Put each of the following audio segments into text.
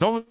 Don't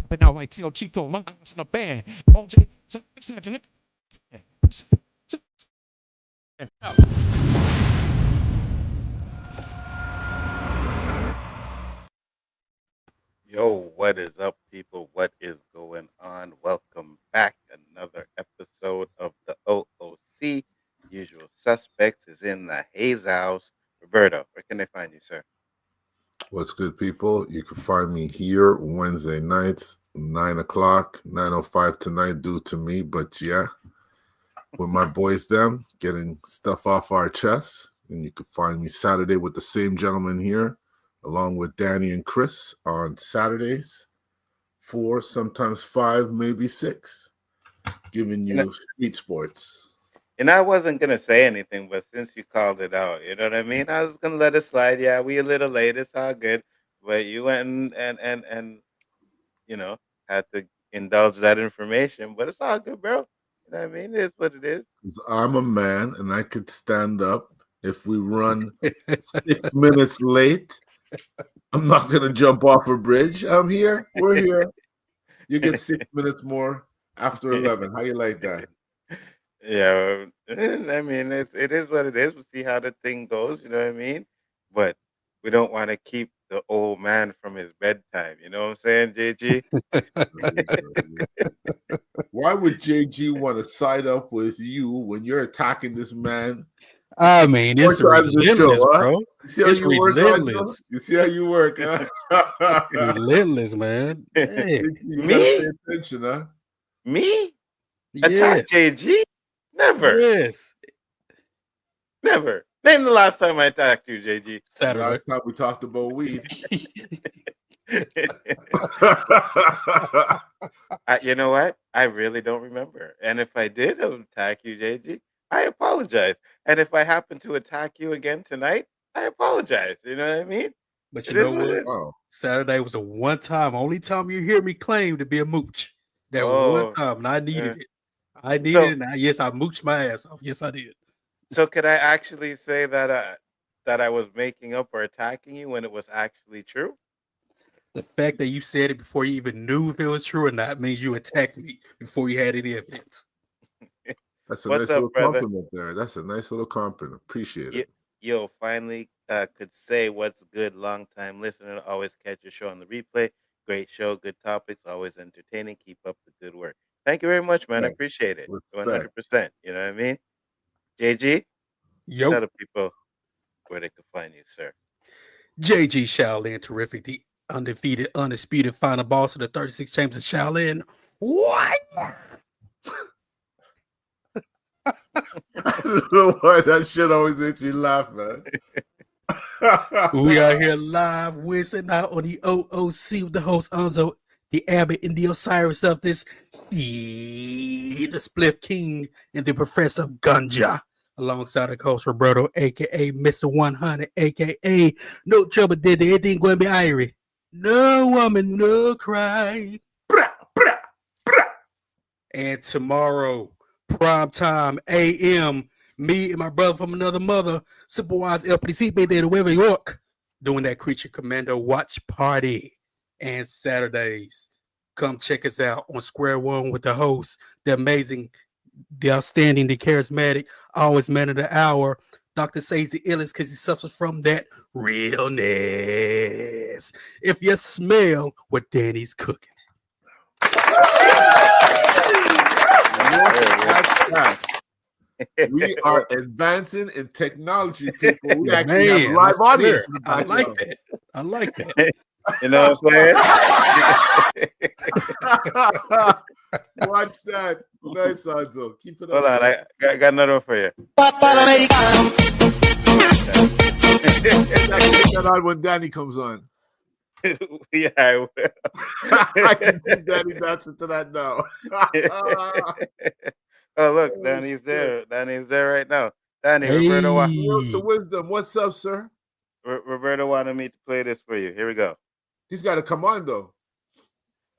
but now like Chico Lungs in a band. OJ, Yo, what is up, people? What is going on? Welcome back. Another episode of the O.O.C. Usual Suspects is in the Hayes House. Roberto, where can they find you, sir? What's good, people? You can find me here Wednesday nights, 9 o'clock, 9:05 tonight, due to me. But yeah, with my boys, them getting stuff off our chests. And you can find me Saturday with the same gentleman here, along with Danny and Chris on Saturdays, 4, sometimes 5, maybe 6, giving you street sports. And I wasn't going to say anything, but since you called it out, you know what I mean? I was going to let it slide. Yeah, we a little late. It's all good. But you went and you know, had to indulge that information. But it's all good, bro. You know what I mean? It is what it is. 'Cause I'm a man and I could stand up. If we run 6 minutes late, I'm not going to jump off a bridge. I'm here. We're here. You get 6 minutes more after 11. How you like that? Yeah, I mean, it is what it is. We'll see how the thing goes. You know what I mean? But we don't want to keep the old man from his bedtime. You know what I'm saying, JG? Why would JG want to side up with you when you're attacking this man? I mean, it's relentless, bro. You see how It's you relentless. work, you see how you work, huh? Relentless, man. Hey. You gotta pay attention, huh? Me? Yes. Attack JG? Never. Yes. Never. Name the last time I attacked you, JG. Saturday. Last time we talked about weed. You know what? I really don't remember. And if I did attack you, JG, I apologize. And if I happen to attack you again tonight, I apologize. You know what I mean? But you know what? Oh. Saturday was the only time you hear me claim to be a mooch. That one time, and I needed it. I needed it. And yes, I mooched my ass off. Yes, I did. So could I actually say that that I was making up or attacking you when it was actually true? The fact that you said it before you even knew if it was true or not means you attacked me before you had any evidence. That's a nice little compliment there. That's a nice little compliment. Appreciate it. Yo, finally could say what's good. Long time listener. Always catch your show on the replay. Great show. Good topics. Always entertaining. Keep up the good work. Thank you very much, man. I appreciate it. 100%. You know what I mean? JG? Yo. Tell the people where they can find you, sir. JG Shaolin Terrific. The undefeated, undisputed final boss of the 36 Chambers of Shaolin. What? I don't know why that shit always makes me laugh, man. We are here live Wednesday night on the O.O.C with the host Nzo, the Abbott and the Osiris of this, the Spliff King and the Professor of Ganja, alongside the host Roberto, aka Mr. 100, aka No Trouble Did Anything Going to be Irie. No woman, no cry. And tomorrow, prime time, AM, me and my brother from another mother, Superwise LPC, Bay Day to Nueva York, doing that Creature Commando watch party. And Saturdays, come check us out on Square One with the host, the amazing, the outstanding, the charismatic, always man of the hour. Dr. says the illest because he suffers from that realness. If you smell what Danny's cooking. We are advancing in technology, people. We Yeah, actually have man, live I swear. audience in the I like background. that. I like that. You know what I'm saying? Watch that. Nice, Anzo. Keep it up. Hold on, bro. I got another one for you. Take that on when Danny comes on. Yeah, I will. I can see Danny dancing to that now. Oh, look, Oh, Danny's shit. there. Danny's there right now. Danny, Hey. Yield to wisdom. What's up, sir? Roberto wanted me to play this for you. Here we go. He's got to come on though.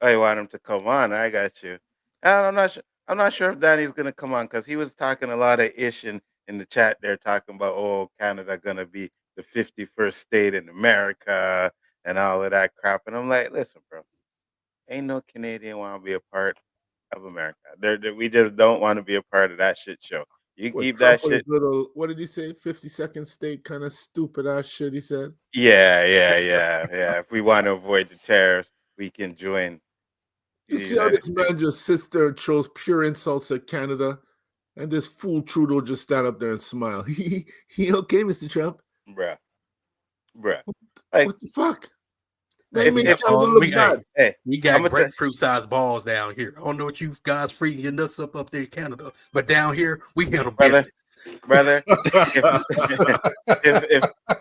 Oh, you want him to come on? I got you. And I'm not sure. I'm not sure if Danny's gonna come on because he was talking a lot of ish in the chat. They're talking about, oh, Canada gonna be the 51st state in America and all of that crap. And I'm like, listen, bro, ain't no Canadian want to be a part of America. We just don't want to be a part of that shit show. You What, keep Trump that shit. little, what did he say? 52nd state kind of stupid ass shit he said. Yeah. If we want to avoid the tariffs, we can join. You see how this man just sits there and throws pure insults at Canada, and this fool Trudeau just stand up there and smile. He okay, Mr. Trump? Bruh. Like, what the fuck? If- They make if- Canada look bad. hey, We got I'ma grapefruit-sized balls down here. I don't know what you guys freaking your nuts up there in Canada, but down here we handle Brother. business. brother,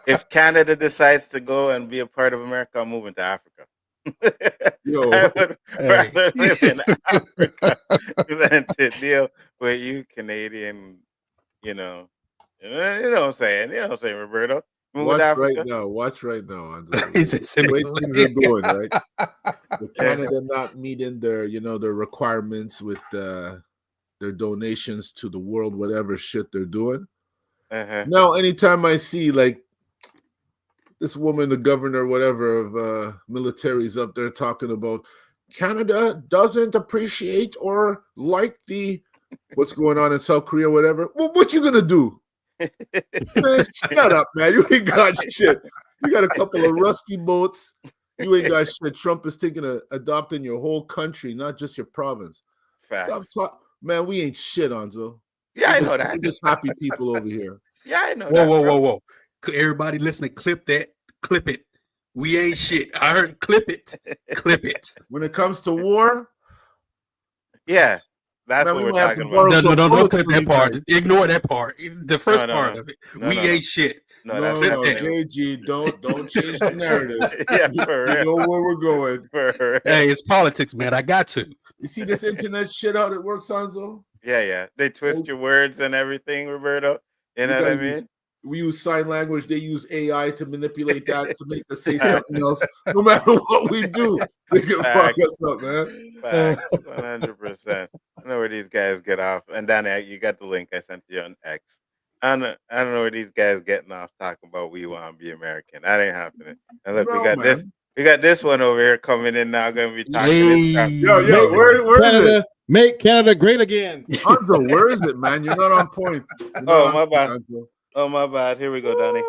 if Canada decides to go and be a part of America, I'm moving to Africa. Yo. I would Hey. rather live in Africa than to deal with you Canadian, you know what I'm saying? You know what I'm saying, Roberto? Move to Watch Africa. right now. It's a The way simulator. things are going, right? With Canada not meeting their, their requirements with their donations to the world, whatever shit they're doing. Uh-huh. Now, anytime I see like this woman, the governor, whatever of military's up there talking about Canada doesn't appreciate or like what's going on in South Korea, whatever. Well, what you gonna do? Man, shut up, man. You ain't got shit. You got a couple of rusty boats. You ain't got shit. Trump is adopting your whole country, not just your province. Facts. Stop talking. Man, we ain't shit, Anzo. Yeah, I know that. We're just happy people over here. Yeah, I know that. Whoa. Everybody listening, clip that. Clip it. We ain't shit. I heard clip it. Clip it. When it comes to war, Yeah. That's man, what we we're might have to talking borrow about. some No, bullets clip from that you part. guys. Ignore that part. The first part of it. No, we no. ain't shit. No, No, that's no, that. JG, don't change the narrative. Yeah, You for real. know where we're going. For real. Hey, it's politics, man. I got to. You see this internet shit how it works, Anzo? Yeah. They twist your words and everything, Roberto. You know what I mean? We use sign language. They use AI to manipulate that to make us say something else. No matter what we do, they can fuck us up, man. Facts, 100%. I know where these guys get off. And Danny, you got the link I sent you on X. I don't know where these guys getting off talking about we want to be American. That ain't happening. And look, we got this. We got this one over here coming in now. Going to be talking this crap. Yo, where is it? Make Canada great again. Anzo, where is it, man? You're not on point. My bad. Oh, my bad. Here we go, Danny.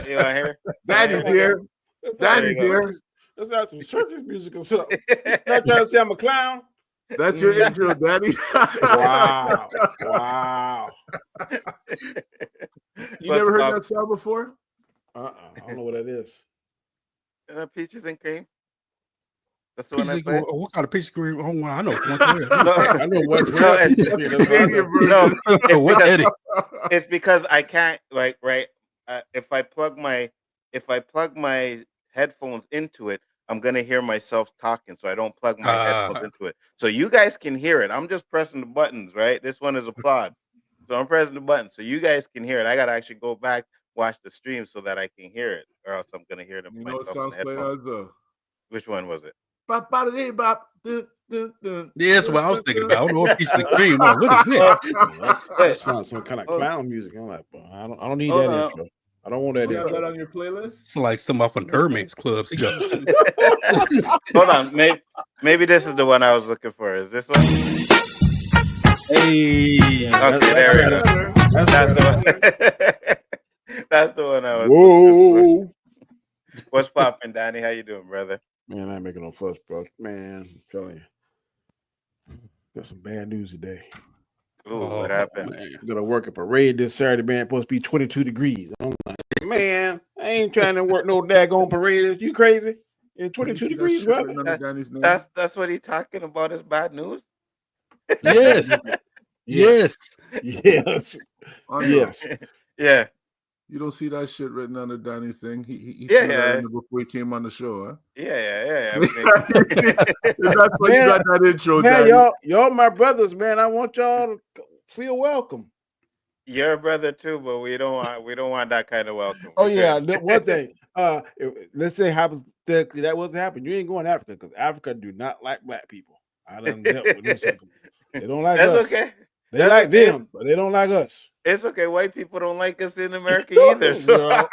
You want to hear? Danny's here. Danny's here. Let's have some circus music or something. Not trying to say I'm a clown. That's your intro, Danny. Wow. You never heard that song before? I don't know what that is. Peaches and cream. That's the Peaches one I and played. cream. What kind of peaches and cream? Oh, I know. I know what. It's because I can't if I plug my headphones into it, I'm gonna hear myself talking, so I don't plug my headphones into it. So you guys can hear it. I'm just pressing the buttons, right? This one is a plod, so I'm pressing the button, so you guys can hear it. I gotta actually go back, watch the stream, so that I can hear it, or else I'm gonna hear them. You know what sounds like Anzo? Which one was it? Yes, what I was thinking about. I don't know if peaches and cream. No, what is that? That sounds some kind of clown music. I'm like, I don't need that intro. I don't want that You got intro. that on your playlist? It's like some off an Herman's clubs. He goes to. Hold on, maybe this is the one I was looking for. Is this one? Hey, Okay, there we go. That's the one. That's the one I was. Whoa. What's poppin', Danny? How you doing, brother? Man, I ain't making no fuss, bro. Man, I'm telling you. Got some bad news today. Ooh, what happened? Man. I'm gonna work a parade this Saturday, man. Supposed to be 22 degrees. I'm like, man, I ain't trying to work no daggone parade. You crazy? It's 22 degrees, brother. That's what he's talking about is bad news. Yes. Yes. Yes. Yes. Yeah. You don't see that shit written under Danny's thing. He Yeah, threw that yeah. in there before he came on the show, huh? Yeah. That's why you got that intro, Man, Danny. y'all my brothers, man. I want y'all to feel welcome. You're a brother too, but we don't want that kind of welcome. Oh We're yeah, good. one thing. Let's say hypothetically that wasn't happening. You ain't going to Africa because Africa do not like black people. I done dealt with them circles. They don't like That's us. okay. They That's like okay. them, but they don't like us. It's okay. White people don't like us in America either. So Yeah.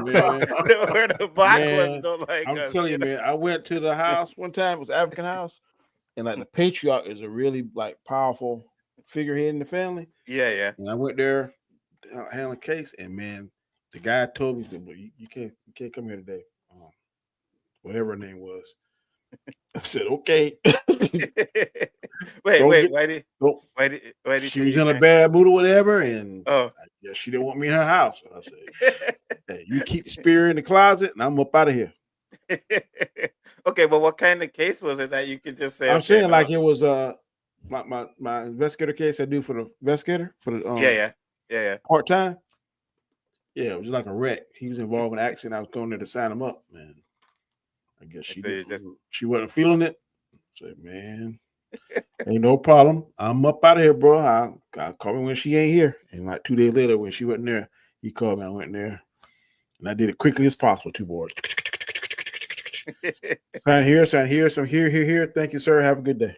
we're the black Man, ones don't like I'm us. telling you, man. I went to the house one time. It was an African house, and like the patriarch is a really like powerful figurehead in the family. Yeah. And I went there, handling a case, and man, the guy told me, "Well, you can't come here today." Whatever her name was. I said, "Okay." Wait. Why did she was in a bad mood or whatever, and oh, I guess she didn't want me in her house. I said, "Hey, you keep the spear in the closet, and I'm up out of here." Okay, but what kind of case was it that you could just say? I'm okay, saying no. like it was my investigator case I do for the investigator for the yeah part time. Yeah, it was like a wreck. He was involved in an accident. I was going there to sign him up, man. I guess she wasn't feeling it. I said, man, ain't no problem. I'm up out of here, bro. I'll call me when she ain't here. And like 2 days later, when she wasn't there, he called me. I went there, and I did it quickly as possible. 2 boards. Sign here, some here. Thank you, sir. Have a good day.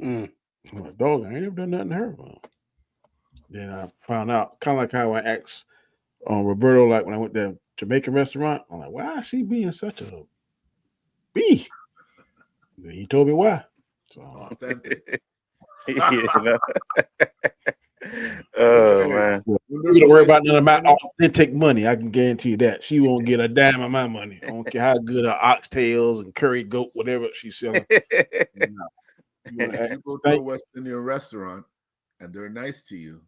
I'm like, dog, I ain't never done nothing to her. Well, then I found out, kind of like how I asked Roberto, like when I went to Jamaican restaurant, I'm like, why is she being such a bee? And he told me why. So Authentic. Oh man. You don't worry about none of my authentic money. I can guarantee you that. She won't get a dime of my money. I don't care how good her oxtails and curry goat, whatever she's selling. You go to a West Indian restaurant and they're nice to you.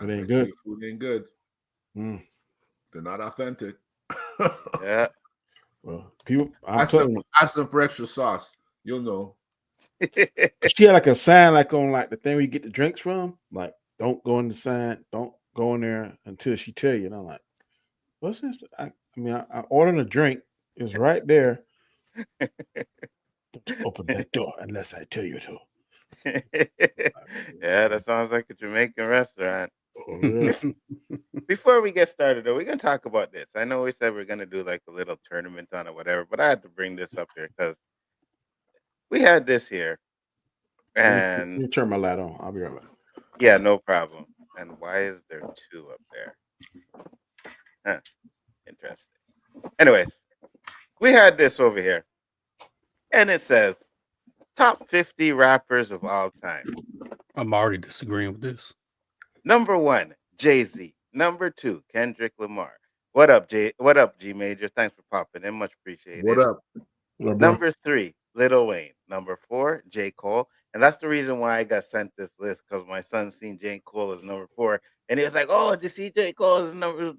It ain't good. Your food ain't good. They're not authentic. Yeah. Well, people, ask them for extra sauce. You'll know. She had like a sign like on like the thing where you get the drinks from. Like, don't go in the sign. Don't go in there until she tell you. And I'm like, what's this? I ordered a drink. It's right there. Don't open that door unless I tell you to. Yeah, that sounds like a Jamaican restaurant. Oh, yeah. Before we get started, though, we're gonna talk about this. I know we said we're gonna do like a little tournament on it, whatever, but I had to bring this up here because we had this here, and let me turn my light on. I'll be right back. Yeah, no problem. And why is there 2 up there? Huh. Interesting. Anyways, we had this over here, and it says top 50 rappers of all time. I'm already disagreeing with this. Number 1, Jay-Z. Number 2, Kendrick Lamar. What up, What up, G Major? Thanks for popping in. Much appreciated. What up? Number 3, Lil Wayne. Number 4, J. Cole. And that's the reason why I got sent this list, because my son seen J. Cole as number 4. And he was like, oh, did you see J. Cole as number,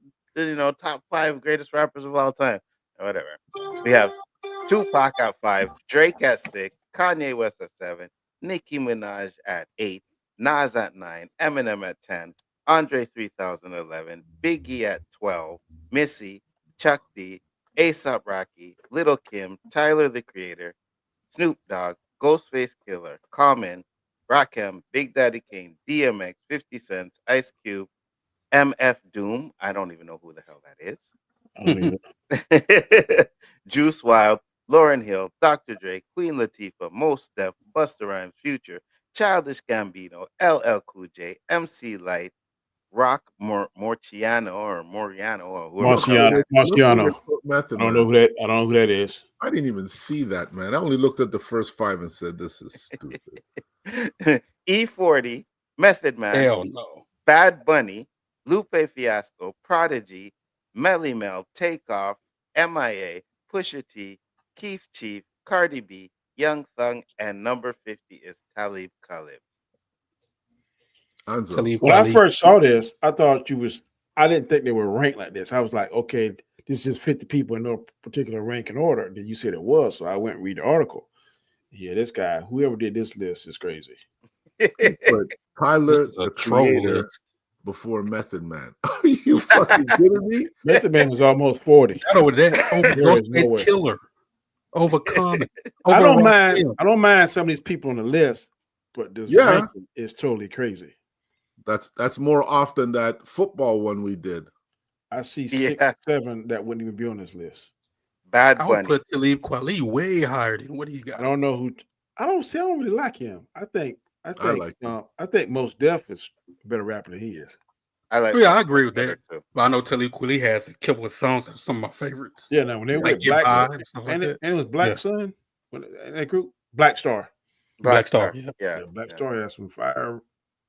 top 5 greatest rappers of all time? Or whatever. We have Tupac at 5, Drake at 6, Kanye West at 7, Nicki Minaj at 8, Nas at 9, Eminem at 10, Andre 3011, Biggie at 12, Missy, Chuck D, A$AP Rocky, Lil' Kim, Tyler the Creator, Snoop Dogg, Ghostface Killer, Common, Rakim, Big Daddy Kane, DMX, 50 Cent, Ice Cube, MF Doom. I don't even know who the hell that is. Juice WRLD, Lauryn Hill, Dr. Dre, Queen Latifah, Mos Def, Busta Rhymes, Future, Childish Gambino, LL Cool J, MC Lyte, Rock Marciano or whoever. Marciano. I don't know who that is. I didn't even see that, man. I only looked at the first 5 and said, this is stupid. E40, Method Man, Hell no. Bad Bunny, Lupe Fiasco, Prodigy, Melly Mel, Takeoff, MIA, Pusha T, Keith Chief, Cardi B, Young Thug, and number 50 is Talib Kweli. When I first saw this, I thought I didn't think they were ranked like this. I was like, okay, this is 50 people in no particular ranking order. Then you said it was, so I went and read the article. Yeah, this guy, whoever did this list is crazy. But Tyler, the creator, before Method Man. Are you fucking kidding me? Method Man was almost 40. Not over that. Over Ghostface Killer. Overcome. I don't mind some of these people on the list, but this ranking is totally crazy. That's more often that football one we did. I see 6 or 7 that wouldn't even be on this list. Bad Bunny. I would put Talib Kweli way higher than what he got. I don't know who. I don't really like him. I think Mos Def is a better rapper than he is. I agree with that. But I know Talib Kweli has a couple of songs that are some of my favorites. Yeah, now when they were Black Sun, and it was Black Sun, when that group, Black Star. Black Star. Yeah. Black Star has some fire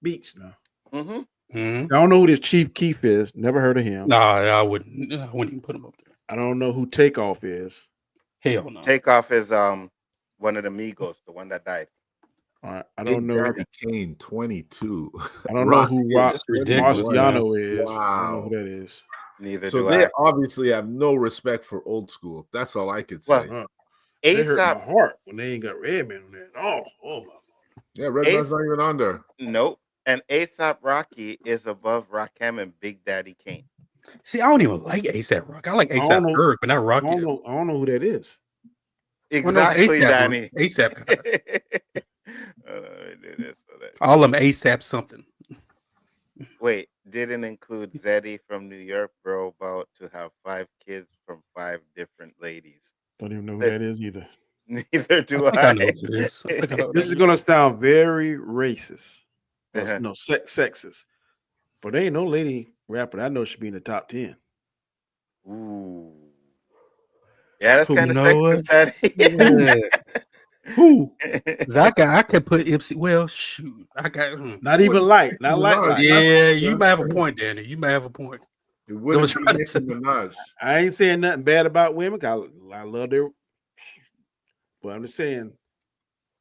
beats now. Mm-hmm. I don't know who this Chief Keef is. Never heard of him. Nah, I wouldn't even put him up there. I don't know who Takeoff is. Hell no. Takeoff is one of the Migos, the one that died. All right. I don't know. Daddy Kane, 22. I don't know who Marciano is. Wow. I don't know who that is. Neither so do they I. obviously have no respect for old school. That's all I could say. They hurt my heart when they ain't got Redman on that. Oh my. Yeah, Redman's not even on there. Nope. And A$AP Rocky is above Rakim and Big Daddy Kane. See, I don't even like A$AP Rocky. I like A$AP Ferg, but not Rocky. I don't know who that is. Exactly, Danny. A$AP guys. All of them A$AP something. Wait, didn't include Zeddy from New York, bro, about to have 5 kids from 5 different ladies. Don't even know who that is either. Neither do I. This is gonna sound very racist. No, sexist. But there ain't no lady rapper that I know should be in the top 10. Ooh. Yeah, that's kind of sexist, Daddy. Who? I could put MC. Well, shoot. I got not even light. Not light. Yeah, you might have a point, Danny. You might have a point. It wouldn't be Nicki Minaj. I ain't saying nothing bad about women. I love their. But I'm just saying,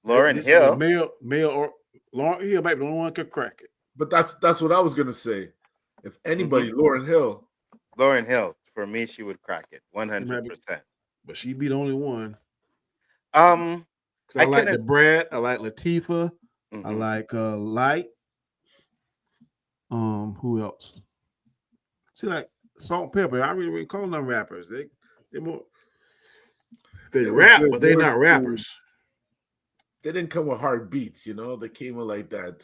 Lauryn Hill, male or Lauryn Hill might be the only one who could crack it. But that's what I was gonna say. If anybody, Lauryn Hill for me, she would crack it 100%. But she'd be the only one. I like the Brad. I like Latifah. I like Light. Who else? See, like Salt and Pepper. I really call them rappers. They rap, but they're not rappers. They didn't come with hard beats, you know. They came with like that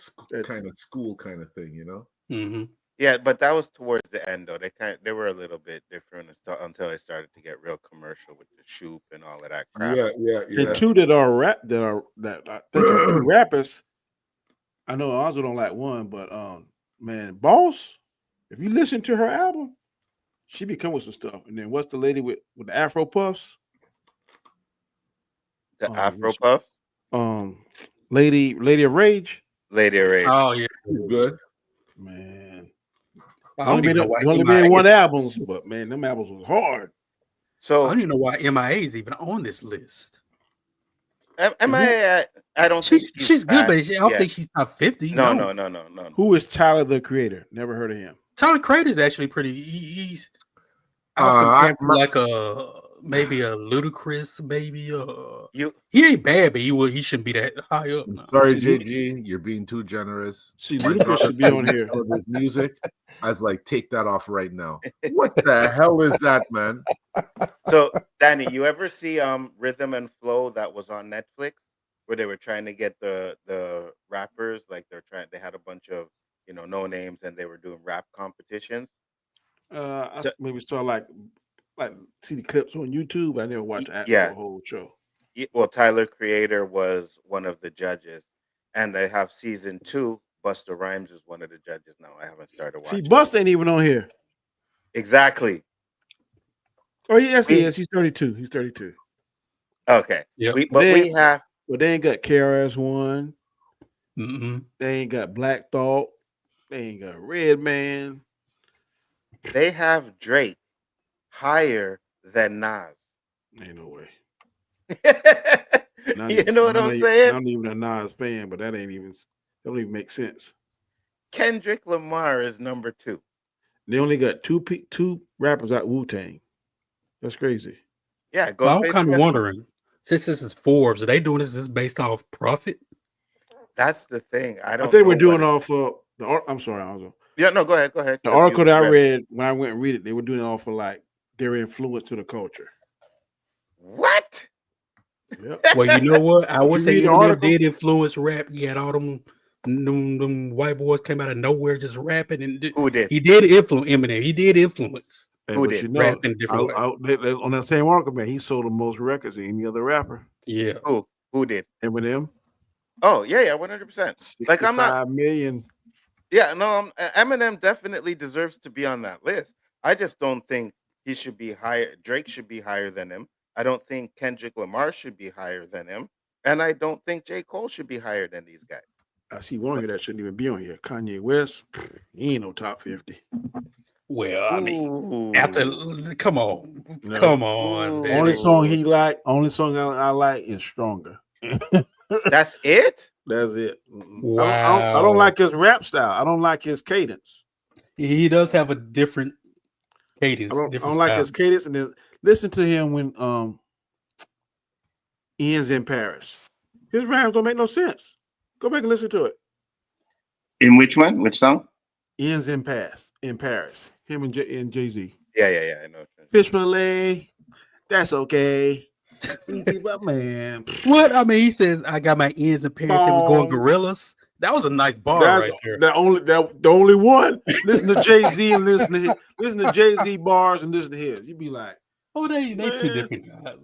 school kind of thing, you know. Mm-hmm. Yeah, but that was towards the end, though. They were a little bit different until they started to get real commercial with the shoop and all of that crap. Yeah. The two that I think are rappers. I know I also don't like one, but man, Boss. If you listen to her album, she be coming with some stuff. And then what's the lady with the Afro Puffs? The Afro Puffs? Lady of Rage. Lady of Rage. Oh yeah, good. Man. Only been one album, but man, them albums was hard. So I don't even know why MIA is even on this list. MIA, I don't think she's good, but I don't think she's top 50. No. Who is Tyler the Creator? Never heard of him. Tyler Creator is actually pretty. He's like maybe a Ludacris, maybe he ain't bad, but he shouldn't be that high up. No. Sorry, JG, you're being too generous. See, Ludacris should be on here. Music, I was like, take that off right now. What the hell is that, man? So, Danny, you ever see Rhythm and Flow that was on Netflix, where they were trying to get the rappers, like they had a bunch of no names, and they were doing rap competitions. I maybe saw like see the clips on YouTube. I never watched the whole show. Well, Tyler Creator was one of the judges, and they have season 2. Busta Rhymes is one of the judges now. I haven't started watching. See, Busta ain't even on here. Exactly. Oh yes, he is. He's 32. He's 32. Okay. Yeah. But they ain't got KRS-One. Mm-hmm. They ain't got Black Thought. They ain't got Redman. They have Drake higher than Nas. Ain't no way. You know what I'm saying? I'm not even a Nas fan, but that don't even make sense. Kendrick Lamar is number 2. They only got two rappers out Wu-Tang. That's crazy. Yeah, well, I'm kind of wondering, since this is Forbes, are they doing this based off profit? That's the thing. I think we're doing off of I'm sorry, Alonzo. Yeah, no, go ahead. The article that I read when I went and read it, they were doing it off of like their influence to the culture. What? Yep. Well, you know what? I would say Eminem did influence rap. He had all them white boys came out of nowhere just rapping. And Who did? He did influence Eminem. He did influence. Who did? Rap in different ways. On that same article, man, he sold the most records than any other rapper. Yeah. Who did? Eminem. Oh, yeah, 100%. Like, I'm not 5 million. Yeah, no, Eminem definitely deserves to be on that list. I just don't think he should be higher. Drake should be higher than him. I don't think Kendrick Lamar should be higher than him. And I don't think J. Cole should be higher than these guys. I see one here that shouldn't even be on here. Kanye West. He ain't no top 50. Well, I mean, come on. No. Come on. Ooh. Only song I like is Stronger. That's it? That's it. Wow. I don't like his rap style. I don't like his cadence. He does have a different cadence. I don't like his cadence. And then listen to him when Ian's in Paris. His rhymes don't make no sense. Go back and listen to it. In which one? Which song? Ian's in Paris. Him and Jay-Z. Yeah. I know. Fish fillet. That's okay. Man. What? I mean, he said, I got my ends in Paris and we're going gorillas. That was a nice bar right there. The only one. Listen to Jay-Z and listen to Jay-Z bars and listen to his. You'd be like, oh, they two different guys.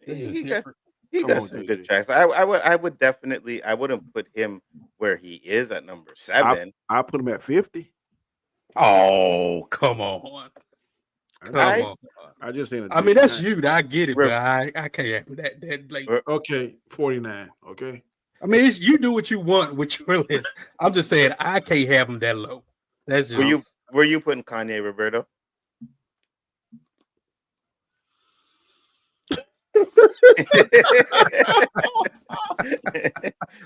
He got some good tracks. I would definitely, I wouldn't put him where he is at number 7. I put him at 50. Oh, come on. I just ain't. I mean, that's you. I get it, but I can't have that late. Okay, 49. Okay. I mean, you do what you want with your list. I'm just saying I can't have him that low. That's just. Were you putting Kanye, Roberto?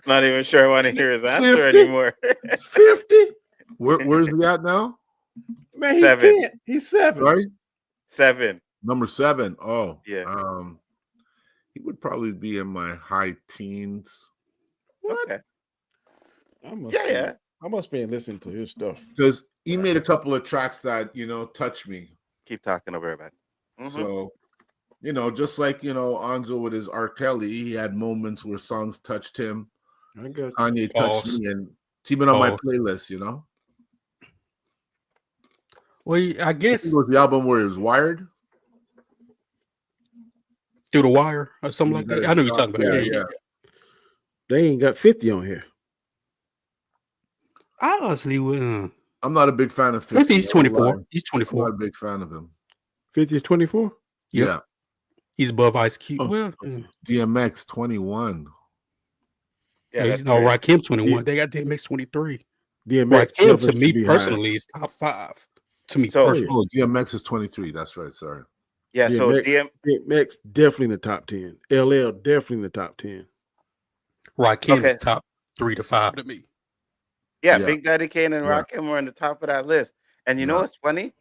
Not even sure I want to hear his answer 50? Anymore. 50? Where's he at now? Man, he's 7. He's 7. Right? 7. Number 7. Oh, yeah. He would probably be in my high teens. What? Okay. I must be listening to his stuff because he made a couple of tracks that touch me. Keep talking over about. Mm-hmm. So, just like Nzo with his R. Kelly, he had moments where songs touched him. Kanye touched me, and it's even on my playlist. Well, I guess it was the album where it was Wired. Through the Wire or something like that. I know you're talking about. Yeah. They ain't got 50 on here. I honestly wouldn't. I'm not a big fan of 50. 50. He's 24. He's 24. I'm not a big fan of him. 50 is 24? Yeah. He's above Ice Cube. DMX 21. Yeah, Rakim 21. They got DMX 23. Rakim, to me personally, is top 5. To me personally. Oh, DMX is 23. That's right. Sorry. Yeah, so DMX definitely in the top 10. LL definitely in the top 10. Rakim is top 3 to 5 to me. Yeah, Big Daddy Kane and Rakim were on the top of that list. And you know what's funny?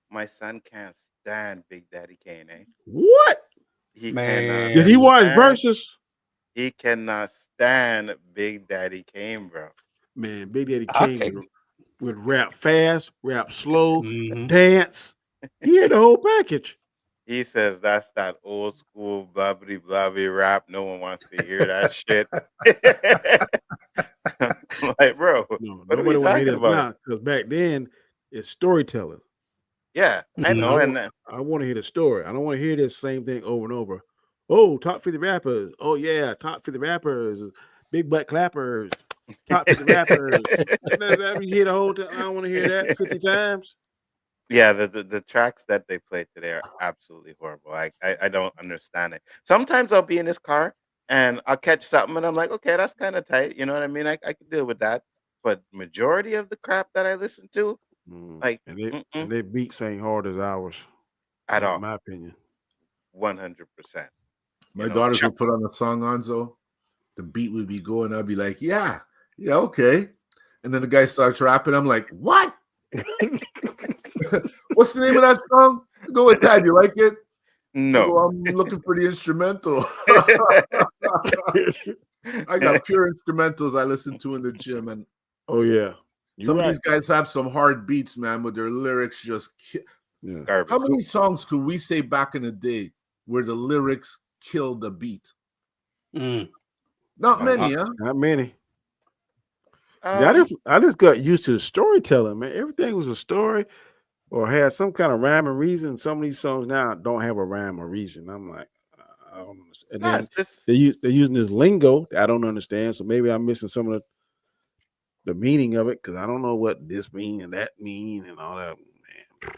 My son can't stand Big Daddy Kane. What? He cannot. Did he watch Versus? He cannot stand Big Daddy Kane, bro. Man, Big Daddy Kane would rap fast, rap slow, dance. He had the whole package. He says that's that old school blabby blabby rap. No one wants to hear that shit. I'm like, bro, what are we talking about? Because back then, it's storytelling. Yeah, I know. And I want to hear the story. I don't want to hear this same thing over and over. Oh, top 50 rappers. Oh, yeah, top 50 rappers. Big butt clappers. Top 50 rappers. You hear the whole time. I don't want to hear that 50 times. Yeah, the tracks that they play today are absolutely horrible. I don't understand it. Sometimes I'll be in this car and I'll catch something and I'm like, okay, that's kind of tight. You know what I mean? I can deal with that. But majority of the crap that I listen to, and their beats ain't hard as ours. At all. In my opinion. 100%. My daughters would put on a song, Anzo. The beat would be going. I'd be like, yeah, okay. And then the guy starts rapping. I'm like, what? What's the name of that song? Go with that. You like it? No. I'm looking for the instrumental. I got pure instrumentals I listen to in the gym. And oh, yeah. Some of these guys have some hard beats, man, but their lyrics just garbage. How many songs could we say back in the day where the lyrics killed the beat? Not many, huh? Not many. I just got used to the storytelling, man. Everything was a story or had some kind of rhyme or reason. Some of these songs now don't have a rhyme or reason. I'm like, I don't understand. And then they're using this lingo that I don't understand. So maybe I'm missing some of the meaning of it because I don't know what this mean and that mean and all that. Man.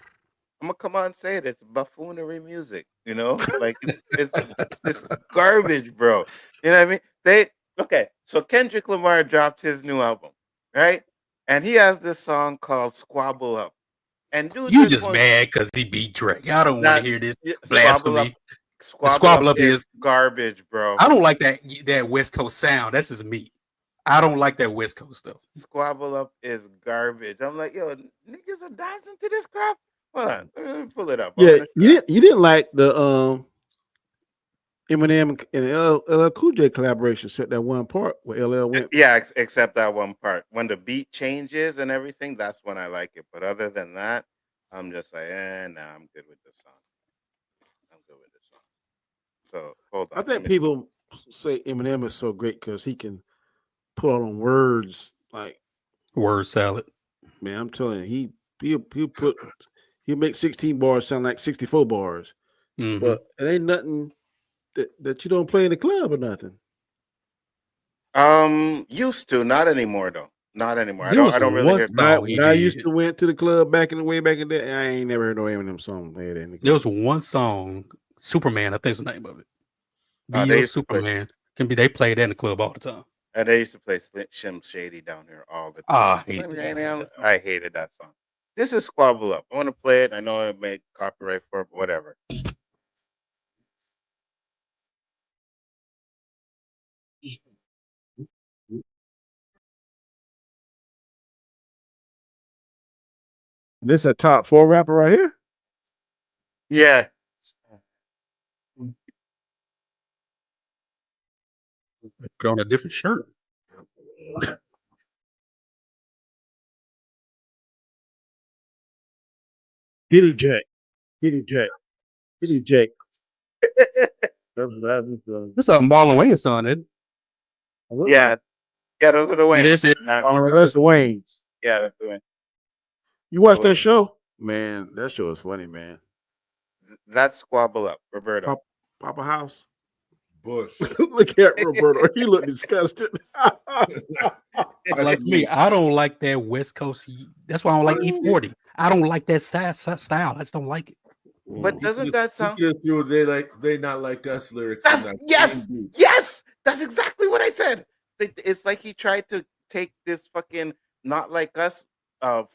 I'm gonna come on and say it. It's buffoonery music, you know, like it's garbage, bro. You know what I mean? Okay. So Kendrick Lamar dropped his new album, right? And he has this song called "Squabble Up." And dude, you just mad because he beat Drake. I don't want to hear this blasphemy. Squabble Up is garbage, bro. I don't like that West Coast sound. That's just me. I don't like that West Coast stuff. Squabble Up is garbage. I'm like, yo, niggas are dancing to this crap. Hold on, let me pull it up. Yeah, you didn't like the Eminem and LL Cool J collaboration, except that one part where LL went. Yeah, except that one part. When the beat changes and everything, that's when I like it. But other than that, I'm just like, nah, I'm good with this song. So hold on. I think people say Eminem is so great because he can pull on words like word salad. Man, I'm telling you, he'll make 16 bars sound like 64 bars. Mm-hmm. But it ain't nothing that you don't play in the club or nothing. Used to, not anymore though. Not anymore. I don't really hear. When I used to went to the club back in the day, I ain't never heard no Eminem song played in the club. There was one song, Superman, I think is the name of it. Be Superman. They played that in the club all the time. And they used to play Slim Shady down here all the time. I hated that song. This is Squabble Up. I want to play it. I know I made copyright for it, but whatever. This a top 4 rapper right here? Yeah. Put on a different shirt. Kitty Jack. This is a Marlon Wayans song, isn't it? Yeah. Yeah, those are the Wayans. It is it. That's the Wayans. Yeah, that's the Wayans. You watch that show? Man, that show is funny, man. That's Squabble Up, Roberto. Papa House. Bush. Look at Roberto. He look disgusted. Like me, I don't like that West Coast. That's why I don't like E40. I don't like that style. I just don't like it. But doesn't that sound? They not like us lyrics. Yes, that's exactly what I said. It's like he tried to take this fucking not like us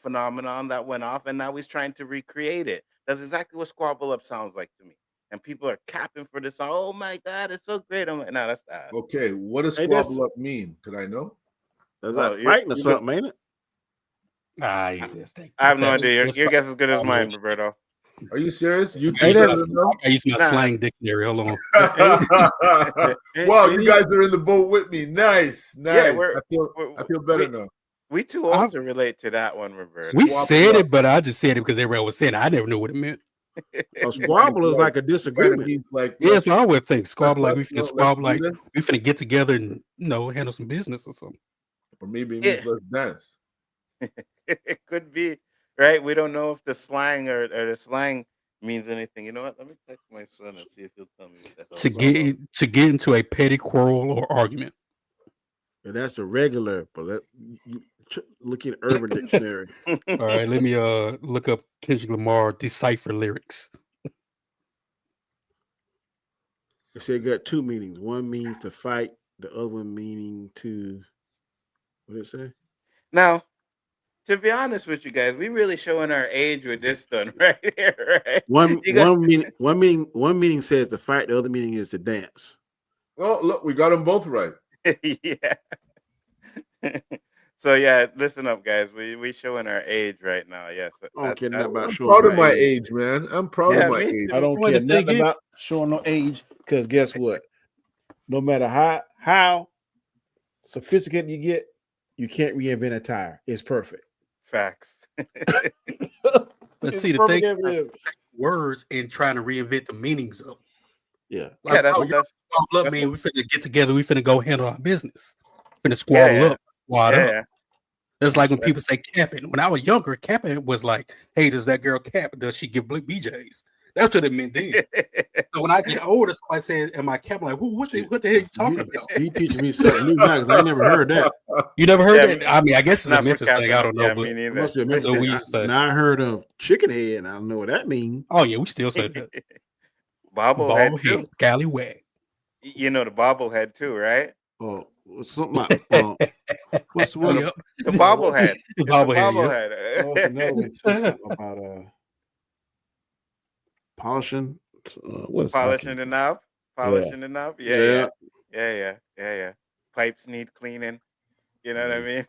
phenomenon that went off, and now he's trying to recreate it. That's exactly what Squabble Up sounds like to me. And people are capping for this song. Oh my god, it's so great! I'm like, no, that's that. Okay, what does Squabble Up mean? Could I know? That's like fighting or something, ain't it? I have no idea. Your guess is as good as mine, Roberto. Are you serious? I use my slang dictionary. Hold on. Wow, you guys are in the boat with me. Nice. Yeah, I feel better now. We too old to relate to that one, Roberto. We said it, but I just said it because everyone was saying it. I never knew what it meant. A squabble is like a disagreement. That's what I would think. Squabble, like we finna squabble, like we finna get together and handle some business or something. Or maybe it means let's dance. It could be, right? We don't know if the slang or the slang means anything. You know what? Let me text my son and see if he'll tell me what the hell to get into a petty quarrel or argument. And that's a regular, but look at Urban Dictionary. All right, let me look up Kendrick Lamar decipher lyrics. They say it got 2 meanings. One means to fight, the other one meaning to, what did it say? Now, to be honest with you guys, we really showing our age with this one right here, right? One meaning says to fight, the other meaning is to dance. Oh, look, we got them both right. Yeah. So yeah, listen up, guys. We showing our age right now. Yes. I don't care nothing about I'm showing proud of my age. age, man. I'm proud of my age. I don't care nothing about showing no age, because guess what? No matter how sophisticated you get, you can't reinvent a tire. It's perfect. Facts. Let's see the thing. Words and trying to reinvent the meanings of them. Yeah. Yeah, that's man, we finna get together. We finna go handle our business. Finna squaddle up. Squad up. Yeah. It's like when people say capping. When I was younger, capping was like, hey, does that girl cap? Does she give BJs? That's what it meant then. So when I get older, somebody says, am I capping? Like, what the hell are you talking about? You teaching me something new now, because I never heard that. You never heard that? I mean, I guess it's a Memphis thing. I don't know. Yeah, but me neither. Must be a Memphis so thing. we used to say. Now I heard of chicken head, and I don't know what that means. Oh, yeah, we still say that. Bobblehead too. Scallywag. You know the bobblehead too, right? Oh, something like, what's the one? The bobblehead. The bobblehead. Bobblehead. Oh, another one too, something about polishing. What is Polishing the knob? Polishing the knob? Yeah. Pipes need cleaning. You know what I mean?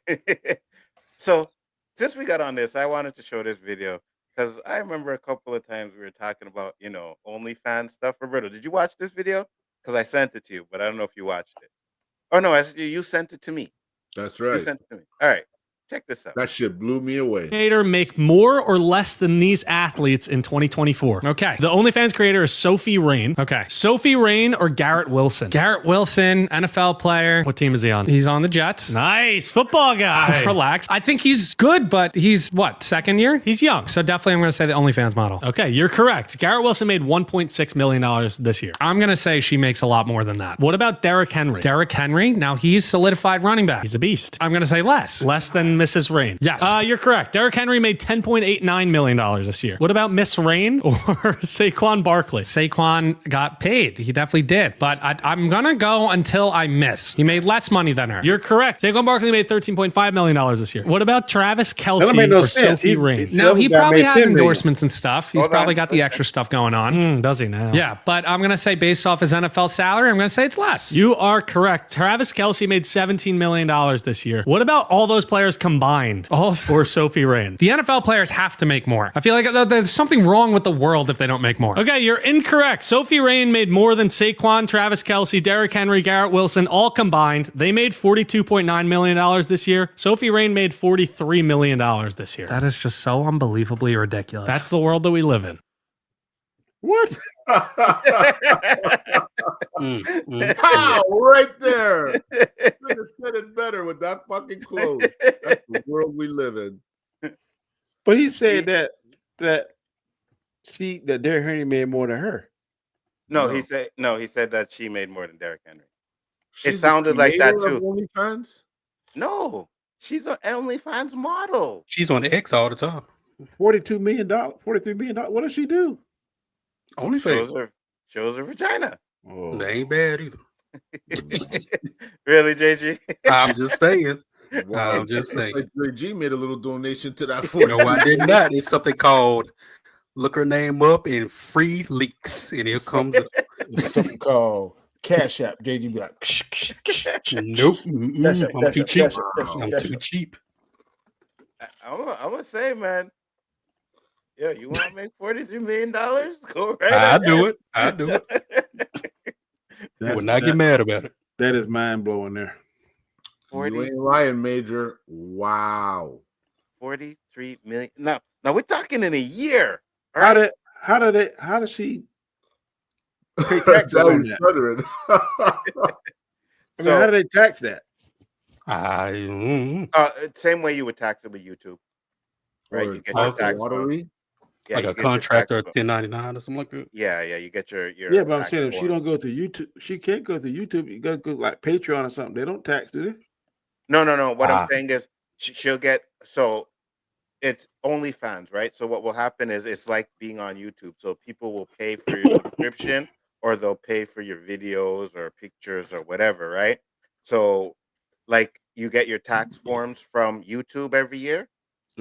So, since we got on this, I wanted to show this video because I remember a couple of times we were talking about, OnlyFans stuff. Roberto, did you watch this video? Because I sent it to you, but I don't know if you watched it. Oh, no, you sent it to me. That's right. You sent it to me. All right. Check this out. That shit blew me away. Creator make more or less than these athletes in 2024? Okay. The OnlyFans creator is Sophie Rain. Okay. Sophie Rain or Garrett Wilson? Garrett Wilson, NFL player. What team is he on? He's on the Jets. Nice. Football guy. Relax. I think he's good, but he's what? Second year? He's young. So definitely I'm going to say the OnlyFans model. Okay. You're correct. Garrett Wilson made $1.6 million this year. I'm going to say she makes a lot more than that. What about Derrick Henry? Derrick Henry? Now he's solidified running back. He's a beast. I'm going to say less. Less than Mrs. Rain. Yes. You're correct. Derrick Henry made $10.89 million this year. What about Miss Rain or Saquon Barkley? Saquon got paid. He definitely did. But I'm going to go until I miss. He made less money than her. You're correct. Saquon Barkley made $13.5 million this year. What about Travis Kelce or Sophie Rain? Now, he probably has endorsements and stuff. He's probably got the extra stuff going on. Does he now? Yeah, but I'm going to say based off his NFL salary, I'm going to say it's less. You are correct. Travis Kelce made $17 million this year. What about all those players combined? All for Sophie Rain. The NFL players have to make more. I feel like there's something wrong with the world if they don't make more. Okay, you're incorrect. Sophie Rain made more than Saquon, Travis Kelce, Derrick Henry, Garrett Wilson, all combined. They made $42.9 million this year. Sophie Rain made $43 million this year. That is just so unbelievably ridiculous. That's the world that we live in. What? Pow! Right there. Could have said it better with that fucking clothes. That's the world we live in. But he said that Derrick Henry made more than her. No, he said that she made more than Derrick Henry. She's it sounded like that creator of too. OnlyFans? No, she's an OnlyFans model. She's on the X all the time. $43 million. What does she do? OnlyFans. Shows her vagina. Oh. That ain't bad either. Really, JG? I'm just saying. Wow. I'm just saying. Like G made a little donation to that. No, I did not. It's something called look her name up and free leaks, and here comes It's something called Cash App. JG be like, nope. I'm too cheap. I'm too cheap. I'm gonna say, man. Yeah, you want to make $43 million? Go right I ahead. do it. Would not get mad about it. That is mind blowing there. You ain't lying, Major. Wow. 43 million. Now we're talking in a year. How does she pay taxes on that? How do they tax that? Same way you would tax it with YouTube, right? You get your tax lottery. Yeah, like a contractor, 1099 or something like that. Yeah, you get your yeah. But I'm saying if she don't go to YouTube, she can't go to YouTube. You got to go like Patreon or something. They don't tax, do they? No. What I'm saying is she'll get it's OnlyFans, right? So what will happen is it's like being on YouTube. So people will pay for your subscription or they'll pay for your videos or pictures or whatever, right? So like you get your tax forms from YouTube every year.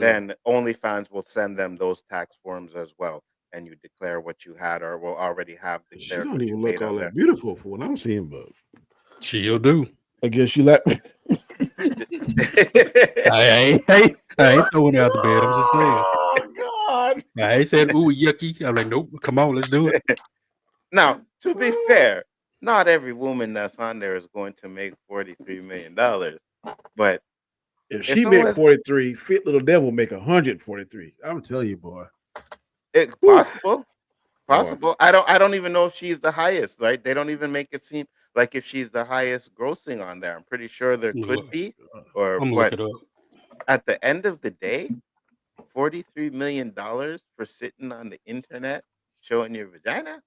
then OnlyFans will send them those tax forms as well, and you declare what you had or will already have She declared don't what you even look made all on that there. beautiful for what I'm seeing, but she'll do. I guess you like. I ain't throwing it out the bed. I'm just saying. Oh God! I ain't said ooh yucky. I'm like, nope. Come on, let's do it. Now, to be fair, not every woman that's on there is going to make $43 million, but if she make 43, Fit Little Devil make 143. I'm telling you, boy. It's possible. Possible. I don't even know if she's the highest, right? They don't even make it seem like if she's the highest grossing on there. I'm pretty sure there could be. But at the end of the day, $43 million for sitting on the internet showing your vagina.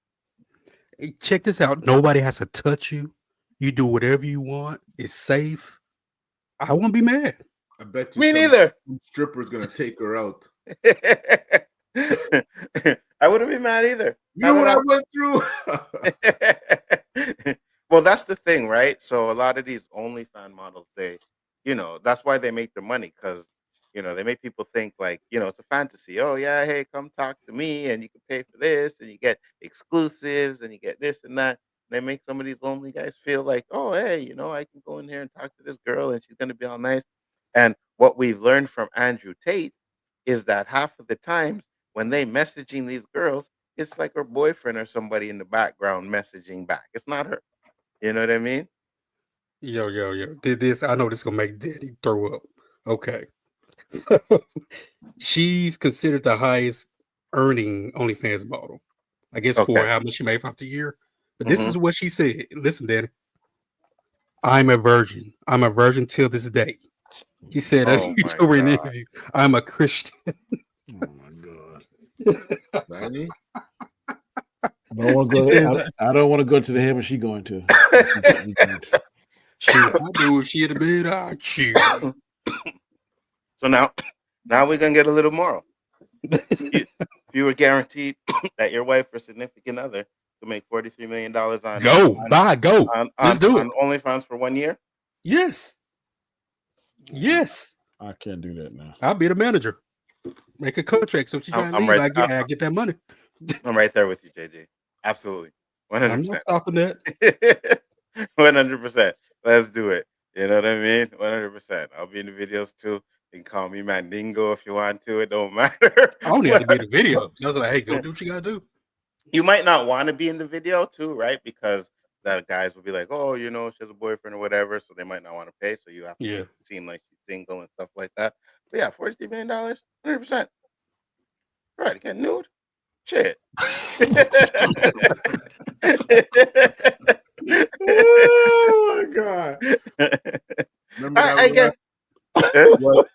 Hey, check this out. Nobody has to touch you. You do whatever you want. It's safe. I won't be mad. I bet you Me neither. Some stripper's gonna take her out. I wouldn't be mad either. You know what I went through? Well, that's the thing, right? So a lot of these OnlyFans models, that's why they make their money, because they make people think like, it's a fantasy. Oh yeah, hey, come talk to me, and you can pay for this, and you get exclusives, and you get this and that. They make some of these lonely guys feel like, oh hey, I can go in here and talk to this girl, and she's gonna be all nice. And what we've learned from Andrew Tate is that half of the times when they messaging these girls, it's like her boyfriend or somebody in the background messaging back. It's not her. You know what I mean? Yo. Did this? I know this is gonna make Daddy throw up. Okay. So she's considered the highest earning OnlyFans model. I guess for how much she made for the year. But this is what she said. Listen, Daddy. I'm a virgin. I'm a virgin till this day. He said, as you told her in an interview, I'm a Christian. Oh my God. Manny? I don't want to go to the heaven she going to. Shoot, I do if she had a bed, I'd chew. So now we're gonna get a little moral. If you were guaranteed that your wife or significant other to make $43 million on Let's do it. OnlyFans for 1 year. Yes. I can't do that now. I'll be the manager. Make a contract so she's trying to leave. I get that money. I'm right there with you, JJ. Absolutely. 100%. I'm not stopping that. 100%. Let's do it. You know what I mean? 100%. I'll be in the videos too. You can call me Mandingo if you want to. It don't matter. I don't have to be in the video. I was like, hey, go do what you gotta do. You might not want to be in the video too, right? Because the guys will be like, oh, she has a boyfriend or whatever, so they might not want to pay. So you have to seem like she's single and stuff like that. But yeah, $43 million, 100%. Right, get nude. Shit. Oh my God. Remember that what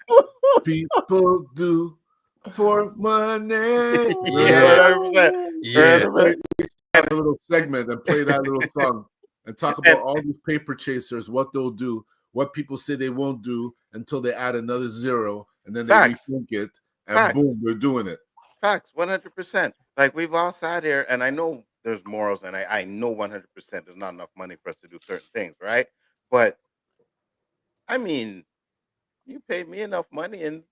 people do for money. Yeah. 100%. A little segment and play that little song and talk about all these paper chasers, what they'll do, what people say they won't do until they add another zero, and then they rethink it, and boom, they're doing it. Facts, 100%. Like we've all sat here, and I know there's morals, and I know 100% there's not enough money for us to do certain things, right? But I mean, you pay me enough money and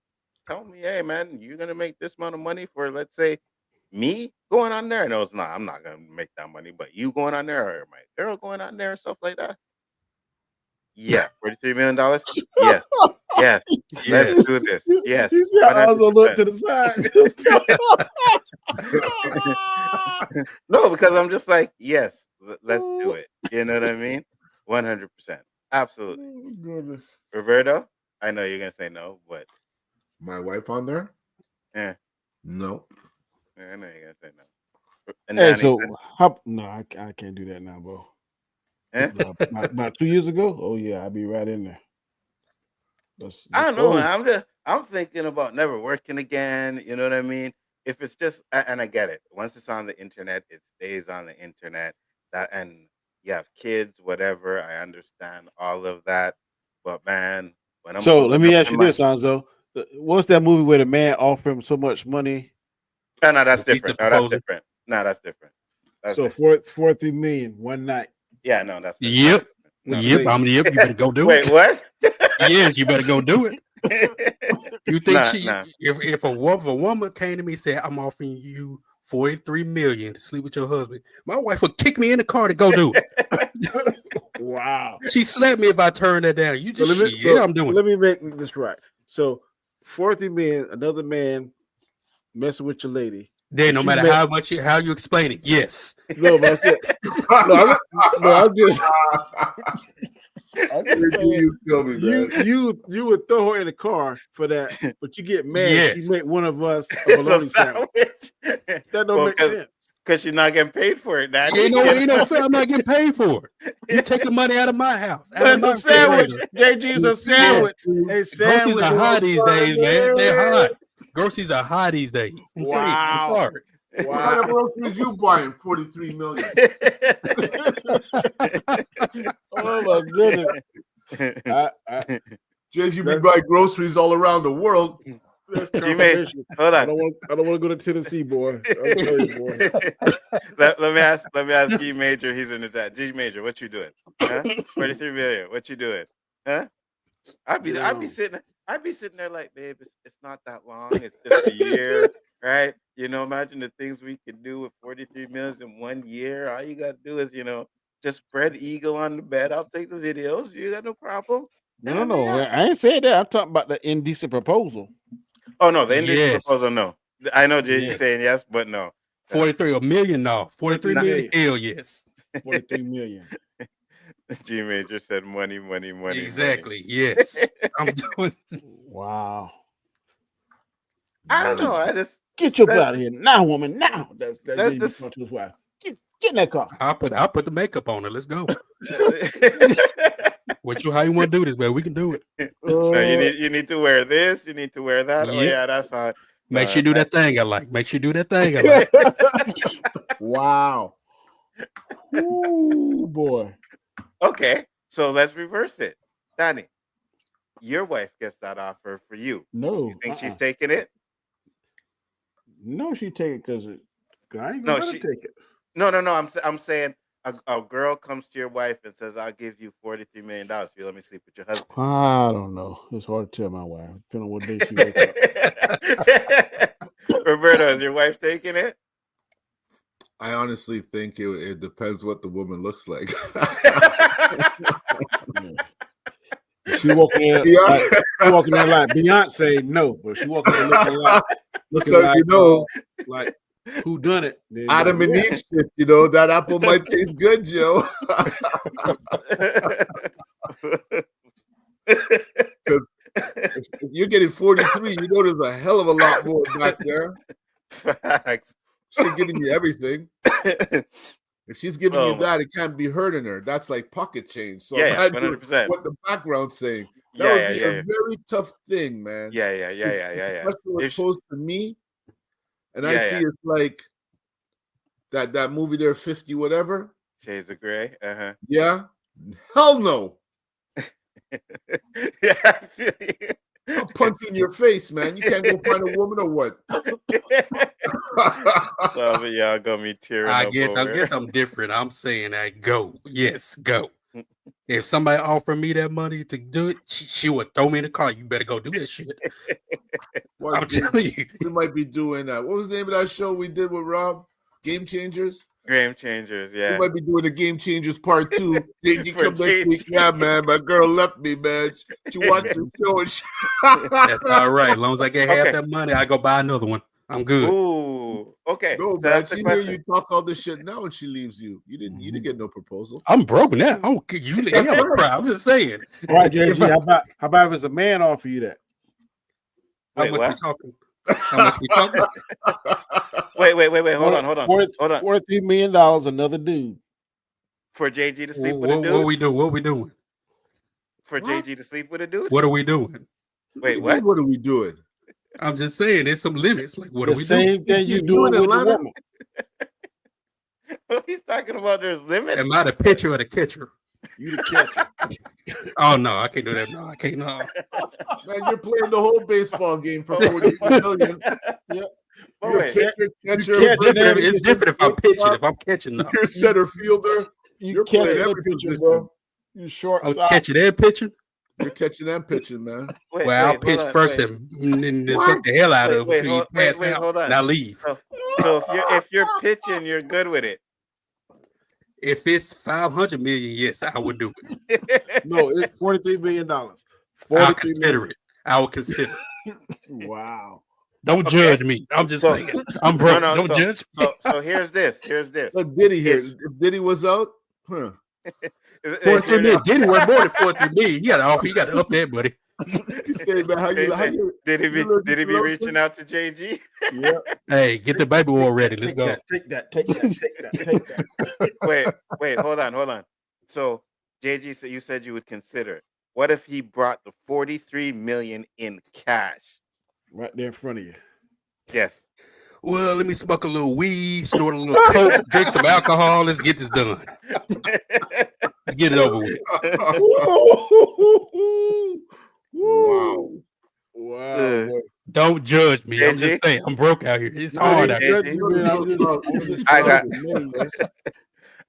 tell me, hey man, you're gonna make this amount of money for, let's say, me going on there. No, it's not. I'm not gonna make that money, but you going on there or my girl going on there and stuff like that. Yeah, $43 million. Yes. Let's do this. Yes. I was gonna look to the side. No, because I'm just like, yes, let's do it. You know what I mean? 100%. Absolutely. Oh, goodness. Roberto, I know you're gonna say no, but my wife on there? Yeah. No. Yeah, I know you're gonna say no. And hey, so I can't do that now, bro. Eh? About 2 years ago, oh yeah, I'd be right in there. I don't know. I'm thinking about never working again. You know what I mean? If it's just, and I get it. Once it's on the internet, it stays on the internet. And you have kids, whatever. I understand all of that. But man, when I'm let me ask you this, Nzo. What's that movie where the man offered him so much money? No, that's different. That's different. So $43 million one night. Yeah, no, that's different. Yep. You better go do it. Wait, what? Yes, you better go do it. You think if a woman came to me and said, I'm offering you $43 million to sleep with your husband, my wife would kick me in the car to go do it. Wow. She slapped me if I turned that down. You just I'm doing Let me make this right. So 43 million, another man messing with your lady. Then no matter how you explain it, yes. No, but I said I'm just you would throw her in the car for that, but you get mad if you make one of us a bologna sandwich. That don't make sense. Because you're not getting paid for it. Now ain't no fair. I'm not getting paid for it. You take the money out of my house. That's a sandwich. JG's a sandwich. Groceries are high these days, man. They're high. Groceries are high these days. I'm sorry. Wow. What kind of groceries you buying? $43 million. Oh my goodness. JG be buying groceries all around the world. Hold on. I don't want to go to Tennessee, boy. I'll tell you, boy. let me ask G Major. He's in the chat. G Major, what you doing? Huh? 43 million. What you doing? Huh? I'd be sitting there like, babe, it's not that long. It's just a year, right? You know, imagine the things we could do with 43 million in 1 year. All you gotta do is, just spread eagle on the bed. I'll take the videos. You got no problem. No. I ain't saying that. I'm talking about the indecent proposal. Oh no, the indecent proposal, no. I know Jay's saying yes, but no. 43 million, no. 43 million, hell yes. 43 million. G Major said money. Exactly. Money. Yes. I'm doing. Wow. I don't know. I just get your butt out of here now, woman. Now. That's to his wife. Get in that car. I'll put the makeup on her. Let's go. How you want to do this, man? We can do it. So you need to wear this. You need to wear that. Oh yeah, that's how. Make sure you do that thing I like. Make sure you do that thing I like. Wow. Ooh, boy. Okay, so let's reverse it. Danny, your wife gets that offer for you. No. You think she's taking it? No, she take it because I ain't gonna take it. No. I'm saying a girl comes to your wife and says, "I'll give you $43 million if you let me sleep with your husband." I don't know. It's hard to tell my wife, depending on what day she wakes up. Roberto, is your wife taking it? I honestly think it depends what the woman looks like. She walking in like Beyonce, no, but she walking in looking like like who done it? Adam and Eve shit, that apple might taste good, Joe. If you're getting 43, there's a hell of a lot more back there. Facts. She's giving you everything. If she's giving you that, it can't be hurting her. That's like pocket change. So 100%. What the background's saying. That would be a very tough thing, man. Yeah. Especially opposed to me. And I see it's like that movie there, 50 whatever. Shades of Grey. Uh-huh. Yeah. Hell no. Yeah. I'll punch you in your face, man. You can't go find a woman or what? Well, but y'all got me tearing I up guess I'm different. I'm saying that go. Yes, go. If somebody offered me that money to do it, she would throw me in the car. You better go do that shit. I'm telling you. We might be doing that. What was the name of that show we did with Rob? Game Changers? Game Changers, yeah. We might be doing the Game Changers part 2. You come next week. Yeah, man. My girl left me, man. She watched the show and That's all right. As long as I get half that money, I go buy another one. I'm good. Ooh, okay. No, man. She hear you talk all this shit now and she leaves you. You didn't get no proposal. I'm broke now. I don't care. I'm just saying. All right, JG, how about if it's a man offer you that? Wait, how much we talking? How much we talking? Wait. Hold on. $43 million, another dude. For JG to sleep with a dude? What we doing? For JG to sleep with a dude? What are we doing? Wait, what? What are we doing? I'm just saying there's some limits. Like, what are we doing? Same thing you doing with the woman. He's talking about there's limits. Am I the pitcher or the catcher? You the catcher. Oh no, I can't do that. No, I can't. No. Man, you're playing the whole baseball game for $43 million. Yep. It's different if I'm pitching. If I'm catching, no. You're center fielder. You're playing every position, bro. You short. I'm catching and pitching. You're catching and pitching, man. Well, I'll pitch first and fuck the hell out of him until you pass out. Hold on. Now leave. So if you're pitching, you're good with it. If it's 500 million, yes, I would do it. No, it's $43 million. I'll consider it. I will consider it. Wow. Don't judge me. I'm just saying. I'm broke. Don't judge me. So here's this. Look, Diddy here. If Diddy was out, huh? 43 million. Diddy worth more than 43 million. You got to offer. You got to up that, buddy. You say, man, how you did he be reaching out to JG? Yeah. Hey, get the baby oil ready. Let's go. Take that. Wait, hold on. So JG said you said you would consider it. What if he brought the 43 million in cash? Right there in front of you. Yes. Well, let me smoke a little weed, snort a little coke, drink some alcohol. Let's get this done. Let's get it over with. Wow. Don't judge me. I'm just saying, I'm broke out here. It's hard out here.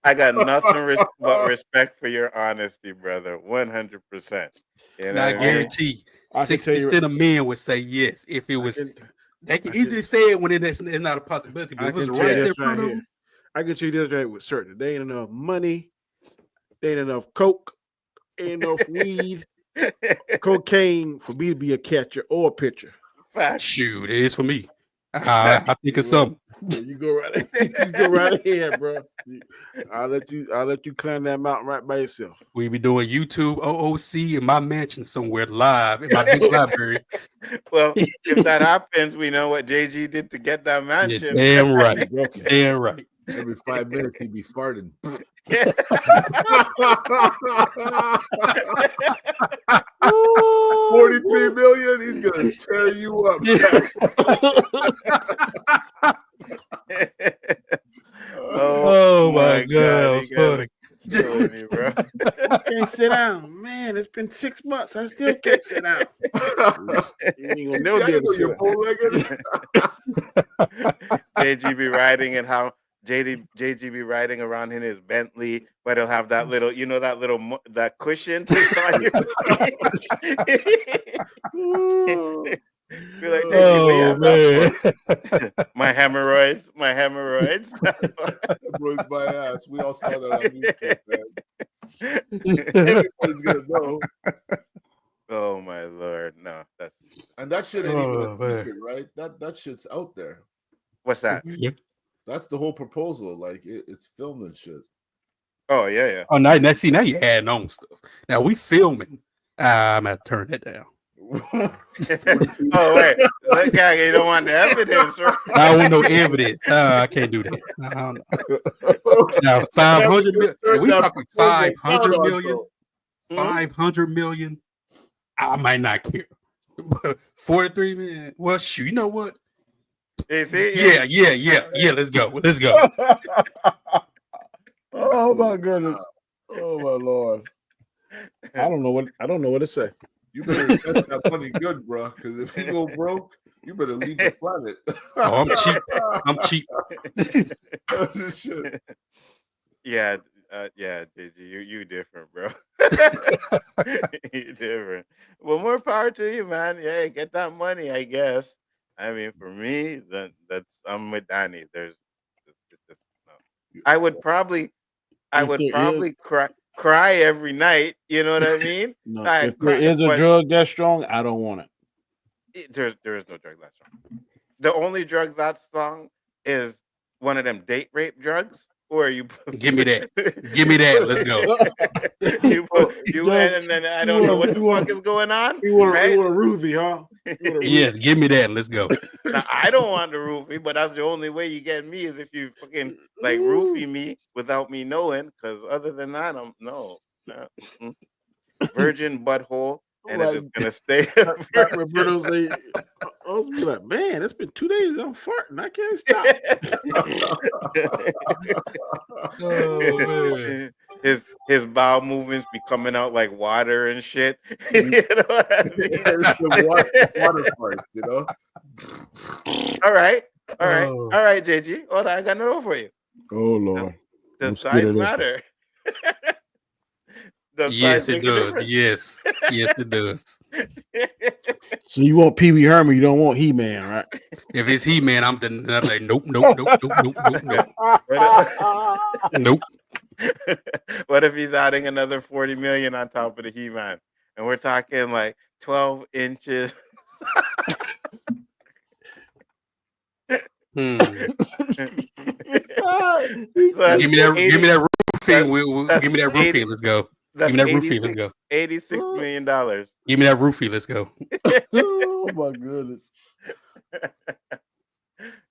I got nothing but respect for your honesty, brother. 100%. You know I guarantee 60% of men would say yes if it was. They can easily say it when it's not a possibility. But if it was right there in front of them, I can tell you this right with certain. There ain't enough money. There ain't enough coke. Ain't enough weed. Cocaine for me to be a catcher or a pitcher. Shoot, it is for me. I think it's something. You go right ahead. You go right ahead, bro. I'll let you climb that mountain right by yourself. We be doing YouTube O.O.C in my mansion somewhere live in my big library. Well, if that happens, we know what JG did to get that mansion. Yeah, damn right. Damn right. Every 5 minutes he'd be farting. 43 million, he's gonna tear you up. Oh my God, funny. Me, bro. I can't sit down, man. It's been 6 months. I still can't sit down. You ain't gonna never be able to sit down. JG be riding and how JG be riding around in his Bentley, but he'll have that little, that cushion on your feet. Be like, oh man, my hemorrhoids. Hemorrhoids my ass. We all saw that on YouTube, man. Everybody's gonna know. Oh my Lord, no, and that shit ain't even a secret, right? That shit's out there. What's that? That's the whole proposal. Like it's filmed and shit. Oh yeah. Oh, now you adding on stuff. Now we filming. I'm gonna turn that down. Oh wait, that guy, you don't want the evidence, right? I don't want no evidence. I can't do that. I don't know. Now 500 million. We talking 500 million. 500 million. I might not care. But 43 million. Well, shoot. You know what? You see? Yeah. Let's go. Oh my goodness. Oh my Lord. I don't know what to say. You better invest that money good, bro. Because if you go broke, you better leave the planet. Oh, I'm cheap. Shit. Yeah, you different, bro. You different. Well, more power to you, man. Yeah, get that money, I guess. I mean, for me, I'm with Danny. There's just no. I would probably cry every night. You know what I mean? No, if there is a drug that strong, I don't want it. There is no drug that strong. The only drug that strong is one of them date rape drugs. Or you give me that. Let's go. And then I don't know what the fuck is going on. You want a roofie, huh? Yes, give me that. Let's go. Now, I don't want the roofie, but that's the only way you get me is if you fucking like roofie me without me knowing. Because other than that, I'm no. Virgin butthole, and it's just gonna stay. Roberto say, I was be like, man, it's been 2 days. I'm farting. I can't stop. Oh, his bowel movements be coming out like water and shit. You know what I mean? It's the water parts, you know. All right, JG. Hold on, I got another for you. Oh Lord, does size matter? Yes, it does. Yes, yes, it does. So you want Pee Wee Herman, you don't want He-Man, right? If it's He-Man, I'm like, nope. Nope. What if he's adding another 40 million on top of the He-Man, and we're talking like 12 inches? Give me that roofing. Give me that roofing. Let's go. Give me that roofie. Let's go. $86 million. Give me that roofie. Let's go. Oh my goodness.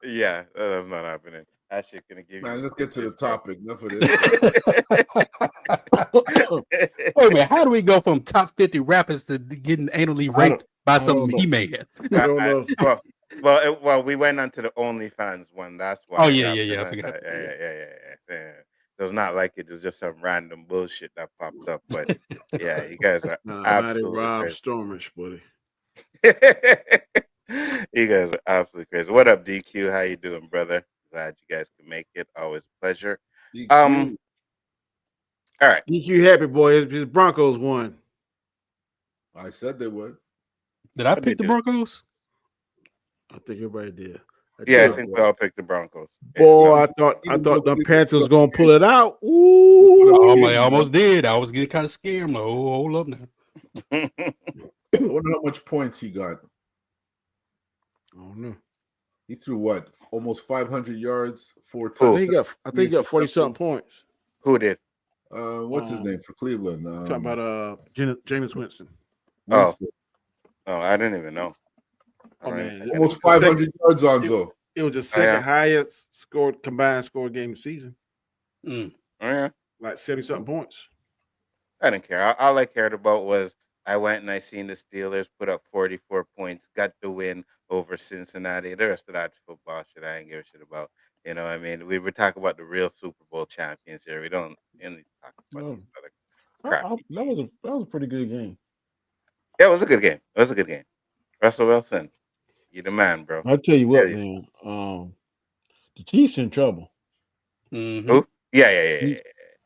Yeah, that's not happening. That shit gonna give Man, you. let's get to the topic. Enough of this. Wait a minute. How do we go from top 50 rappers to getting anally raped by some He-Man? I don't know. Well, we went on to the OnlyFans one. That's why. Oh yeah. I forgot. Yeah. So it's not like it was just some random bullshit that popped up, but yeah, you guys are absolutely Rob crazy. Stormish, buddy. You guys are absolutely crazy. What up, DQ? How you doing, brother? Glad you guys can make it. Always a pleasure. All right. DQ happy boy. His Broncos won. I said they would. Did I pick the Broncos? I think everybody did. I think we all picked the Broncos. Boy, I thought the Panthers was gonna pull it out. Ooh, I almost did. I was getting kind of scared. I'm like, oh, hold up now. I wonder how much points he got. I don't know. He threw what? Almost 500 yards, 4 I touchdowns. think he got 40-something points. Who did? What's his name for Cleveland? Talking about Jameis Winston. Winston. Oh, I didn't even know. Man, almost 500 yards, Nzo. It was the second highest combined score game of the season. Oh, yeah. Like 70-something points. I didn't care. All I cared about was I went and I seen the Steelers put up 44 points, got the win over Cincinnati. The rest of that football shit, I ain't give a shit about. You know what I mean? We were talking about the real Super Bowl champions here. We don't need to talk about these other crap. That was a pretty good game. Yeah, it was a good game. Russell Wilson, you the man, bro. I'll tell you what, man. The Chiefs in trouble. Mm-hmm. Who? Yeah.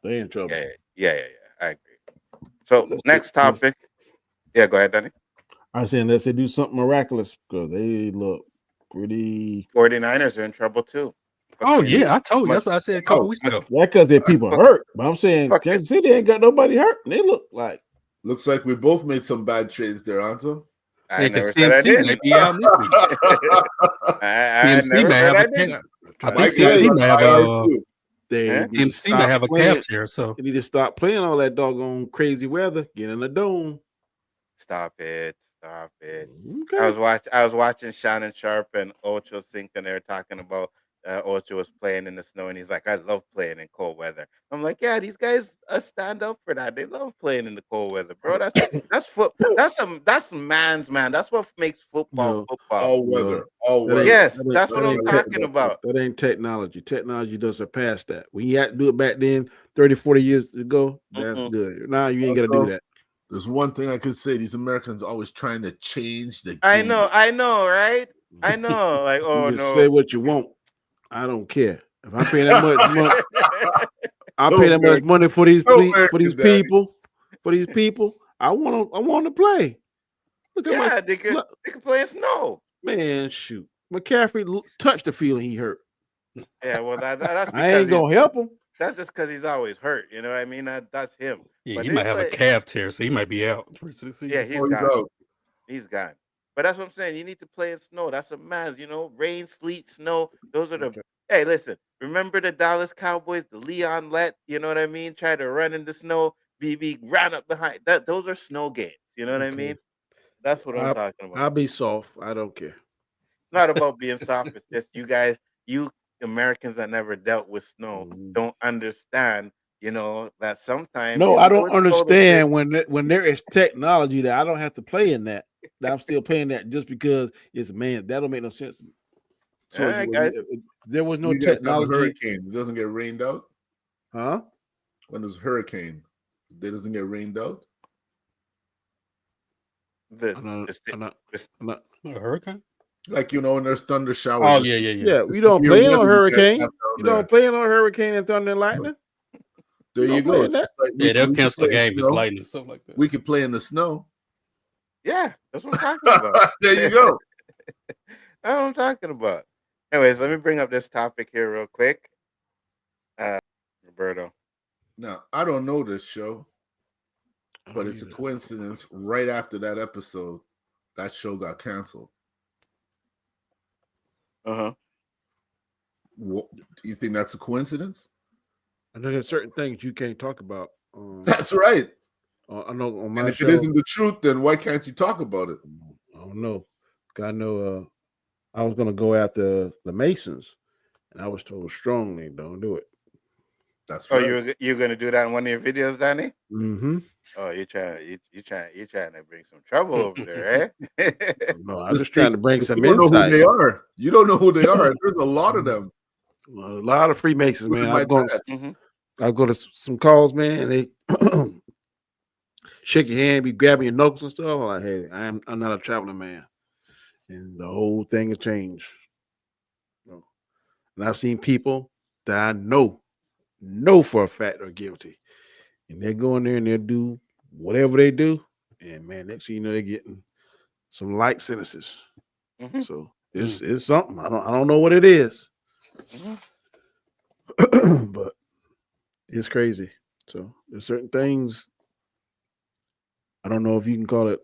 They in trouble. Yeah. I agree. So next topic. Yeah, go ahead, Danny. I say unless they do something miraculous, because they look pretty. 49ers are in trouble too. Oh yeah, I told you. That's what I said a couple weeks ago. Yeah, because their people hurt. But I'm saying Kansas City ain't got nobody hurt. And they look like. Looks like we both made some bad trades there, Anto. I never said I did. CMC may have a cap. I think CMC may have a cap here. So they need to stop playing all that doggone crazy weather. Get in the dome. Stop it. Okay. I was watching Shannon Sharp and Ocho Cinco, and they were talking about Ocho was playing in the snow, and he's like, I love playing in cold weather. I'm like, yeah, these guys stand up for that. They love playing in the cold weather, bro. That's man's man. That's what makes football football. All weather. Yes, that's what I'm talking about. That ain't technology. Technology does surpass that. When you had to do it back then, 30, 40 years ago, that's good. Now you ain't got to do that. There's one thing I could say: these Americans are always trying to change the game. I know, right? I know. Like, you just say what you want. I don't care. If I pay that much money, I pay that much money for these people. I want to play. Look at they can play in snow. Man, shoot. McCaffrey touched the field and he hurt. Yeah, well, that's I ain't gonna help him. That's just because he's always hurt. You know what I mean? That's him. Yeah, but he might have a calf tear, so he might be out. Yeah, he's gone. He's gone. But that's what I'm saying. You need to play in snow. That's a man's, rain, sleet, snow. Those are the. Okay. Hey, listen. Remember the Dallas Cowboys, the Leon Lett? You know what I mean? Try to run in the snow. BB ran up behind that. Those are snow games. You know what I mean? That's what I'm talking about. I'll be soft. I don't care. It's not about being soft. It's just you Americans that never dealt with snow don't understand. That sometimes. No, I don't understand when there is technology that I don't have to play in that. That I'm still playing that just because it's man. That don't make no sense to me. So there was no technology. Hurricane, it doesn't get rained out. Huh? When there's hurricane, it doesn't get rained out. A hurricane? Like when there's thunder showers. Oh yeah. We don't play on hurricane. You don't play on hurricane and thunder and lightning. There you go. It's just like Yeah, they'll we could cancel a play in game if it's snow. lightning, stuff like that. We could play in the snow. Yeah, that's what I'm talking about. There you go. That's what I'm talking about. Anyways, let me bring up this topic here real quick. Roberto. Now, I don't know this show, but it's a coincidence. Right after that episode, that show got canceled. Uh-huh. Do you think that's a coincidence? I know there's certain things you can't talk about. That's right. I know on my And if show, it isn't the truth, then why can't you talk about it? I don't know. I know I was going to go after the Masons, and I was told strongly, don't do it. That's right. Oh, you're going to do that in one of your videos, Danny? Mm-hmm. Oh, you're trying to bring some trouble over there, eh? No, I'm just trying to bring some you don't insight. know who they are. You don't know who they are. There's a lot of them. A lot of Freemasons, man. I've gone Mm-hmm. I go to some calls, man, and they shake your hand, be grabbing your knuckles and stuff. I'm like, hey, I'm not a traveling man. And the whole thing has changed. And I've seen people that I know for a fact are guilty. And they go in there and they'll do whatever they do. And man, next thing you know, they're getting some light sentences. Mm-hmm. So it's something. I don't know what it is. Mm-hmm. But it's crazy. So there's certain things. I don't know if you can call it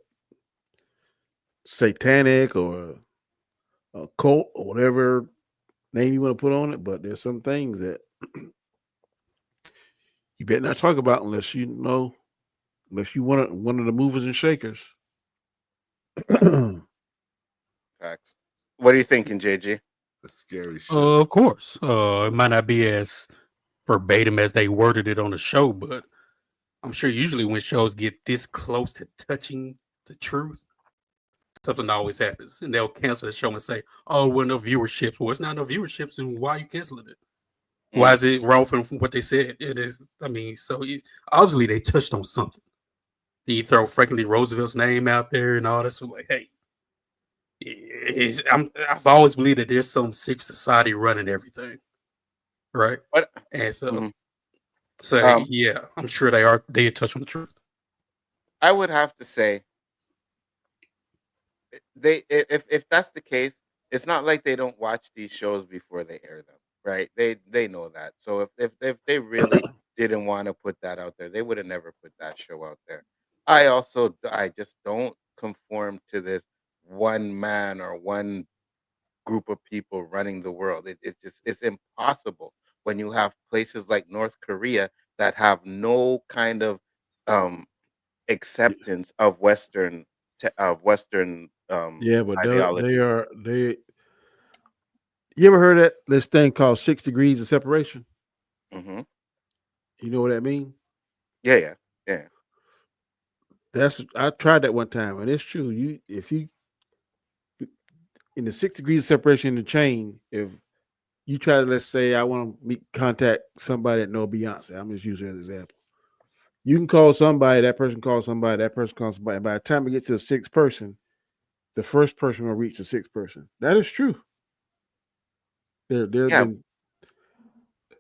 satanic or a cult or whatever name you want to put on it, but there's some things that you better not talk about unless you want one of the movers and shakers. Facts. What are you thinking, JG? That's scary shit. Of course. It might not be as verbatim as they worded it on the show, but I'm sure usually when shows get this close to touching the truth, something always happens. And they'll cancel the show and say, oh, well, no viewerships. Well, it's not no viewerships, then why are you canceling it? Why is it wrong from what they said? It is, I mean, so obviously they touched on something. You throw Franklin D. Roosevelt's name out there and all this. So like, hey, I've always believed that there's some secret society running everything, right? And so, yeah, I'm sure they touch on the truth. I would have to say, if that's the case, it's not like they don't watch these shows before they air them, right? They know that. So if they really didn't want to put that out there, they would have never put that show out there. I just don't conform to this one man or one group of people running the world. It's impossible when you have places like North Korea that have no kind of acceptance of Western yeah, but ideology. You ever heard of this thing called 6 degrees of separation? Mm-hmm. You know what that means? Yeah. I tried that one time, and it's true. If you in the 6 degrees of separation in the chain, if you try to, let's say, I want to contact somebody that know Beyonce. I'm just using it as an example. You can call somebody, that person calls somebody, that person calls somebody. And by the time we get to the sixth person, the first person will reach the sixth person. That is true. Been.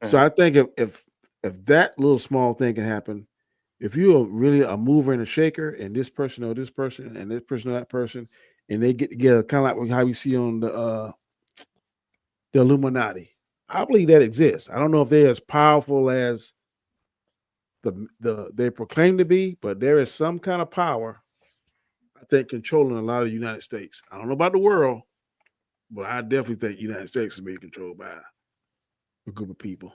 So I think if that little small thing can happen, if you are really a mover and a shaker, and this person or this person, and this person or that person, and they get together, kind of like how we see on the Illuminati. I believe that exists. I don't know if they're as powerful as they proclaim to be, but there is some kind of power, I think, controlling a lot of the United States. I don't know about the world, but I definitely think the United States is being controlled by a group of people.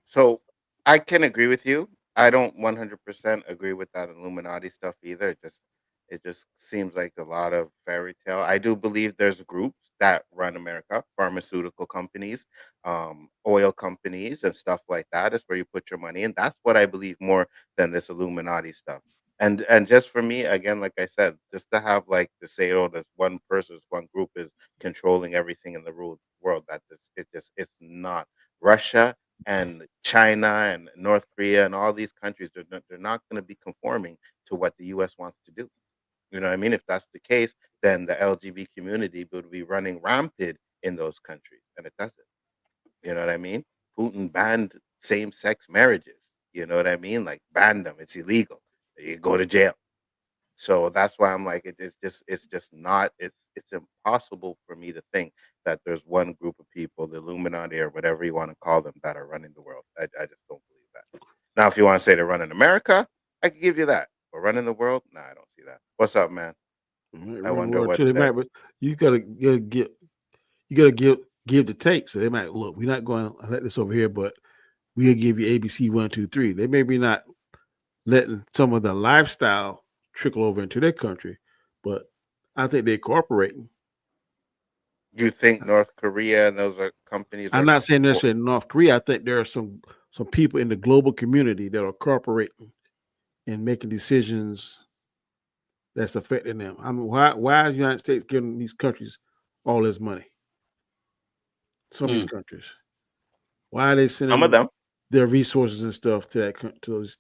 So I can agree with you. I don't 100% agree with that Illuminati stuff either. It just seems like a lot of fairy tale. I do believe there's groups that run America, pharmaceutical companies, oil companies, and stuff like that. Is where you put your money, and that's what I believe more than this Illuminati stuff. And just for me, again, like I said, just to have like to say, oh, this one person, one group is controlling everything in the world. It's not. Russia and China and North Korea and all these countries, they're not going to be conforming to what the U.S. wants to do. You know what I mean? If that's the case, then the LGBT community would be running rampant in those countries, and it doesn't. You know what I mean? Putin banned same-sex marriages. You know what I mean? Like ban them. It's illegal. You go to jail. So that's why I'm like, it's just not, it's impossible for me to think that there's one group of people, the Illuminati or whatever you want to call them, that are running the world. I just don't believe that. Now, if you want to say they're running America, I can give you that. But running the world, nah, I don't see that. What's up, man? I wonder what. Too. They might, but you gotta give the take. So they might look. We're not going to let this over here, but we'll give you ABC 1, 2, 3. They may be not letting some of the lifestyle trickle over into their country, but I think they're cooperating. You think North Korea and those are companies? I'm not saying necessarily North Korea. I think there are some people in the global community that are cooperating and making decisions that's affecting them. I mean, why is the United States giving these countries all this money? Some of these countries. Why are they sending some of them their resources and stuff to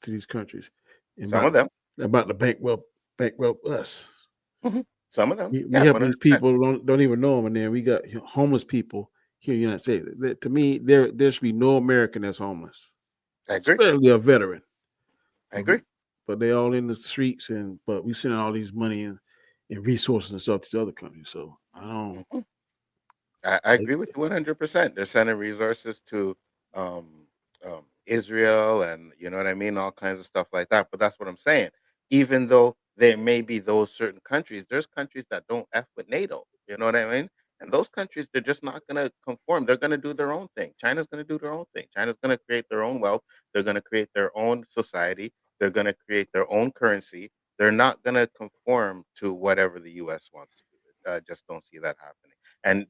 these countries? And some of them about to bankrupt us. Mm-hmm. Some of them. We help these people don't even know them, and then we got homeless people here in the United States. To me, there should be no American that's homeless. I agree. Especially a veteran. I agree. But they all in the streets, but we sending all these money and resources and stuff to these other countries. So I don't. Mm-hmm. I agree with you 100%. They're sending resources to Israel and you know what I mean, all kinds of stuff like that. But that's what I'm saying. Even though there may be those certain countries, there's countries that don't F with NATO. You know what I mean? And those countries, they're just not going to conform. They're going to do their own thing. China's going to do their own thing. China's going to create their own wealth. They're going to create their own society. They're going to create their own currency. They're not going to conform to whatever the U.S. wants to do. I just don't see that happening. And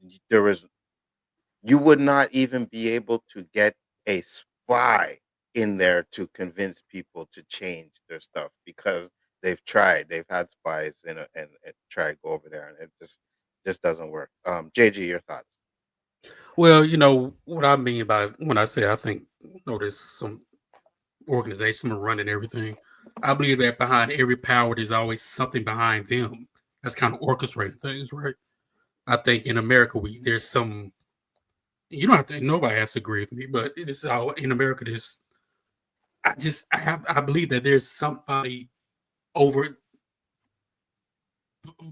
you would not even be able to get a spy in there to convince people to change their stuff because they've tried. They've had spies and try to go over there, and it just doesn't work. JG, your thoughts? Well, you know what I mean by when I say I think there's some organization running everything. I believe that behind every power, there's always something behind them that's kind of orchestrating things, right? I think in America, there's some. You don't have to. Nobody has to agree with me, but this is how in America. I believe that there's somebody over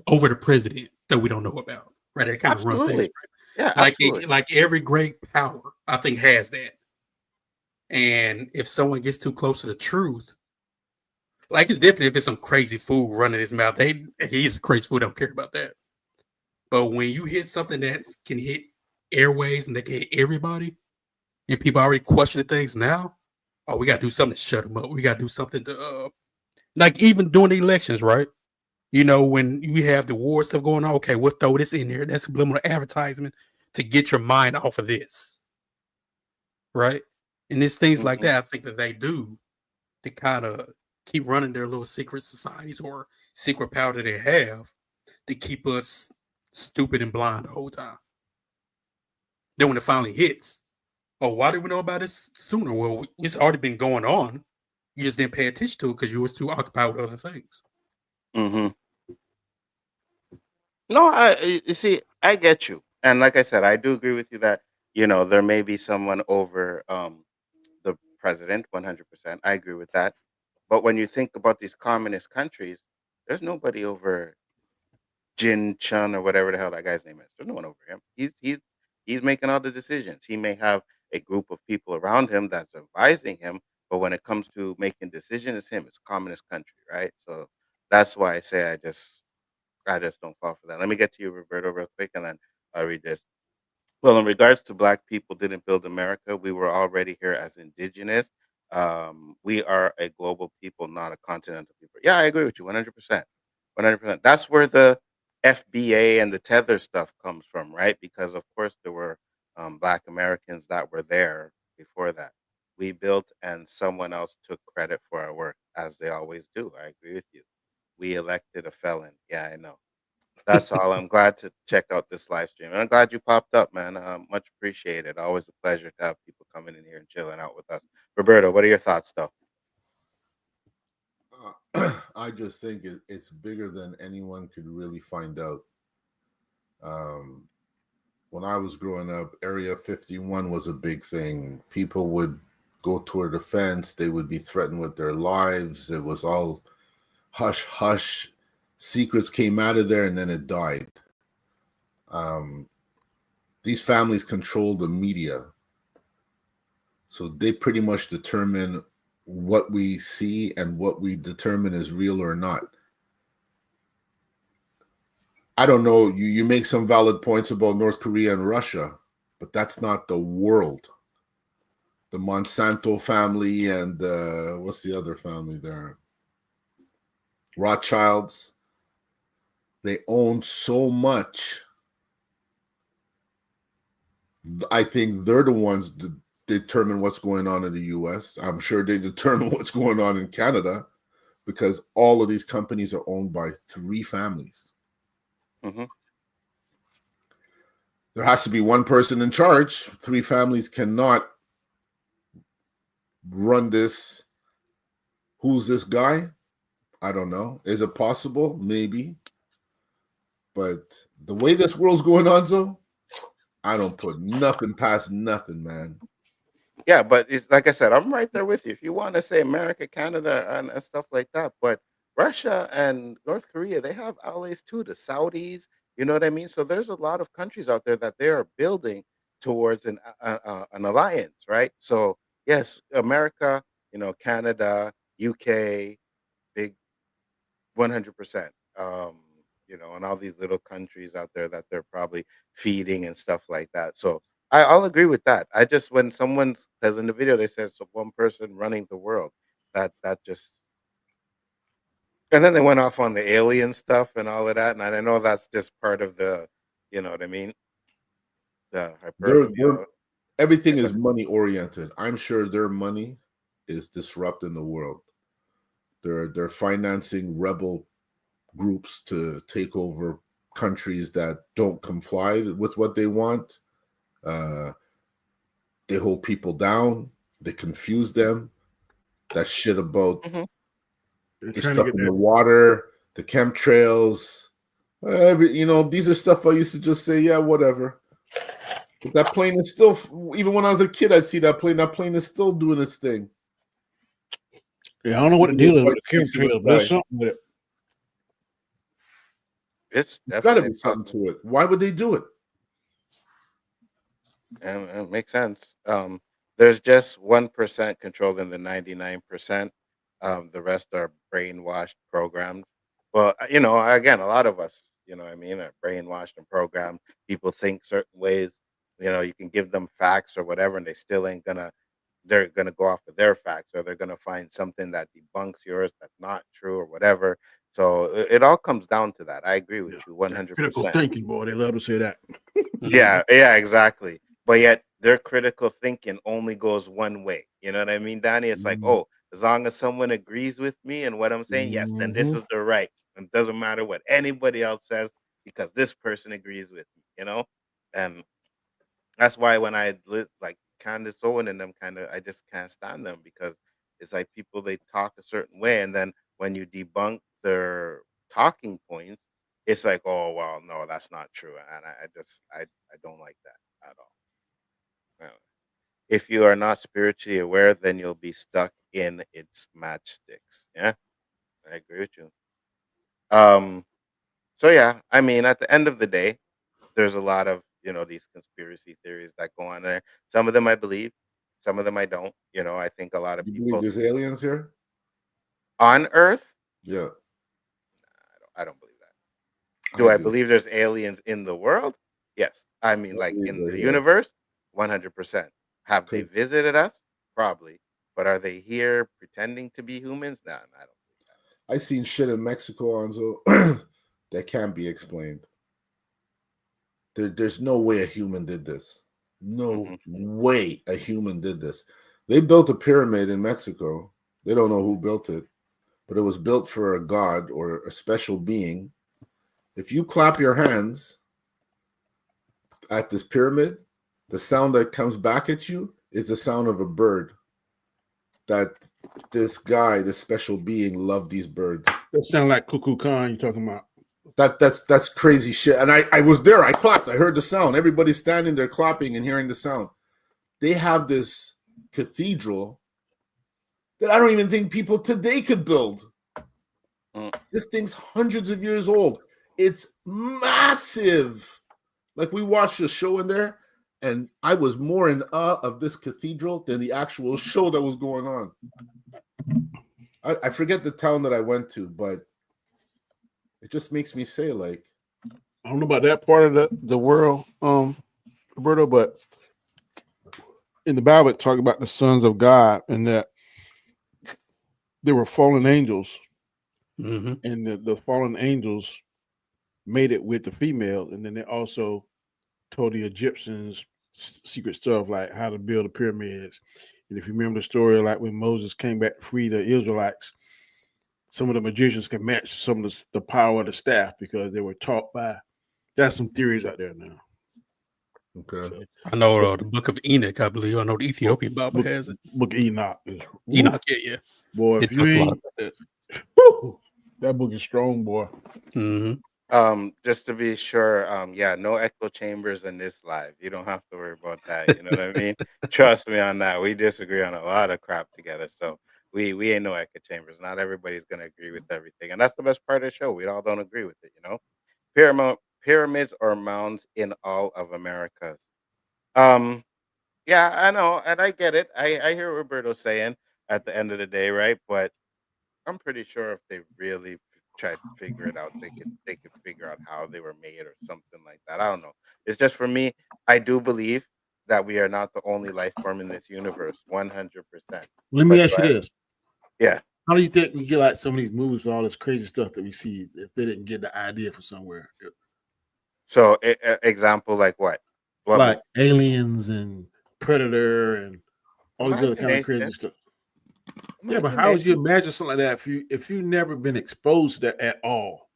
the president that we don't know about, right? That kind of run things. Right? Yeah, absolutely. Like every great power, I think has that. And if someone gets too close to the truth, like it's different if it's some crazy fool running his mouth. He's a crazy fool. Don't care about that. But when you hit something that can hit airways and they can hit everybody, and people already questioning things now, oh, we got to do something to shut them up. We got to do something to, like even during the elections, right? You know, when you have the war stuff going on, okay, we'll throw this in there. That's subliminal advertisement to get your mind off of this, right? And there's things like that I think that they do to kind of keep running their little secret societies or secret power that they have to keep us stupid and blind the whole time. Then when it finally hits, oh, why did we know about this sooner? Well, it's already been going on. You just didn't pay attention to it because you was too occupied with other things. Mm-hmm. No, you see, I get you. And like I said, I do agree with you that, you know, there may be someone over the president, 100%. I agree with that. But when you think about these communist countries, there's nobody over Jin Chun or whatever the hell that guy's name is. There's no one over him. He's making all the decisions. He may have a group of people around him that's advising him, but when it comes to making decisions, it's him. It's a communist country, right? So that's why I say I just don't fall for that. Let me get to you, Roberto, real quick, and then I'll read this. Well, in regards to Black people didn't build America, we were already here as indigenous. We are a global people, not a continental people. Yeah, I agree with you 100%. 100%. That's where the FBA and the tether stuff comes from, right? Because, of course, there were Black Americans that were there before that. We built and someone else took credit for our work, as they always do. I agree with you. We elected a felon. Yeah, I know. That's all. I'm glad to check out this live stream. And I'm glad you popped up, man. Much appreciated. Always a pleasure to have people coming in here and chilling out with us. Roberto, what are your thoughts, though? I just think it's bigger than anyone could really find out. When I was growing up, Area 51 was a big thing. People would go to a defense, they would be threatened with their lives. It was all hush, hush. Secrets came out of there, and then it died. These families control the media. So they pretty much determine what we see and what we determine is real or not. I don't know. You make some valid points about North Korea and Russia, but that's not the world. The Monsanto family and what's the other family there? Rothschilds. They own so much. I think they're the ones that determine what's going on in the U.S. I'm sure they determine what's going on in Canada because all of these companies are owned by 3 families. Mm-hmm. There has to be one person in charge. 3 families cannot run this. Who's this guy? I don't know. Is it possible? Maybe. But the way this world's going on, so I don't put nothing past nothing, man. Yeah, but it's like I said, I'm right there with you. If you want to say America, Canada, and stuff like that, but Russia and North Korea, they have allies too. The Saudis, you know what I mean. So there's a lot of countries out there that they are building towards an alliance, right? So yes, America, Canada, UK, big 100%. And all these little countries out there that they're probably feeding and stuff like that. So I'll agree with that. I just when someone says in the video they said so one person running the world, that just and then they went off on the alien stuff and all of that, and I know that's just part of the, you know what I mean, the hyperbole. Everything is money oriented. I'm sure their money is disrupting the world. They're financing rebel groups to take over countries that don't comply with what they want. They hold people down. They confuse them. That shit about the stuff in the water, the chemtrails. These are stuff I used to just say, yeah, whatever. But that plane is still, even when I was a kid, I'd see that plane. That plane is still doing its thing. Yeah, I don't know what the deal is with the chemtrails, but there's something with it. It's got to be something to it. Why would they do it? And it makes sense. There's just 1% controlling the 99%. The rest are brainwashed, programmed. Well, again, a lot of us, I mean, are brainwashed and programmed. People think certain ways. You can give them facts or whatever, and they still ain't gonna. They're gonna go off of their facts, or they're gonna find something that debunks yours that's not true or whatever. So it all comes down to that. I agree with you 100%. Critical thinking, boy. They love to say that. Yeah, exactly. But yet their critical thinking only goes one way. You know what I mean, Danny? It's like, oh, as long as someone agrees with me and what I'm saying, yes, then this is the right. And it doesn't matter what anybody else says because this person agrees with me, And that's why when I like Candace Owen and them I just can't stand them because it's like people, they talk a certain way. And then when you debunk their talking points, it's like, oh, well, no, that's not true. And I don't like that at all. If you are not spiritually aware, then you'll be stuck in its matchsticks. Yeah, I agree with you. So yeah, I mean, at the end of the day, there's a lot of, these conspiracy theories that go on there. Some of them I believe, some of them I don't. I think a lot of people believe there's aliens here on Earth. Yeah. I don't believe that. Do I believe there's aliens in the world? Yes. I mean, like in the universe, 100%. Have they visited us? Probably. But are they here pretending to be humans? No, I don't believe that. I seen shit in Mexico, Nzo, that can't be explained. There's no way a human did this. No way a human did this. They built a pyramid in Mexico. They don't know who built it, but it was built for a god or a special being. If you clap your hands at this pyramid, the sound that comes back at you is the sound of a bird. That this guy, this special being, loved these birds. That sound like Cuckoo Khan you're talking about. That's crazy shit. And I was there. I clapped. I heard the sound. Everybody's standing there clapping and hearing the sound. They have this cathedral that I don't even think people today could build. This thing's hundreds of years old. It's massive. Like, we watched a show in there, and I was more in awe of this cathedral than the actual show that was going on. I forget the town that I went to, but it just makes me say, like, I don't know about that part of the world, Roberto, but in the Bible it talks about the sons of God and that they were fallen angels, and the fallen angels made it with the female, and then they also told the Egyptians secret stuff like how to build the pyramids. And if you remember the story, like when Moses came back to free the Israelites, some of the magicians can match some of the power of the staff because they were taught by. That's some theories out there now. Okay. So, I know the Book of Enoch, I believe. I know the Ethiopian Bible has it. Book of Enoch. Enoch, yeah. Boy, It if talks you a lot ain't, about that. woo, that book is strong, boy. Just to be sure, yeah, no echo chambers in this live. You don't have to worry about that. You know what I mean? Trust me on that. We disagree on a lot of crap together. So we ain't no echo chambers. Not everybody's gonna agree with everything. And that's the best part of the show. We all don't agree with it, you know? Pyramids or mounds in all of Americas. Yeah, I know, and I get it. I hear what Roberto's saying at the end of the day, right? But I'm pretty sure if they really tried to figure it out, they could figure out how they were made or something like that. I don't know. It's just, for me, I do believe that we are not the only life form in this universe, 100%. Let me ask you this. Yeah. How do you think we get like some of these movies with all this crazy stuff that we see if they didn't get the idea from somewhere? So, example like what? Like Aliens and Predator and all these other kind of crazy stuff. Yeah, but how would you imagine something like that if you never been exposed to that at all?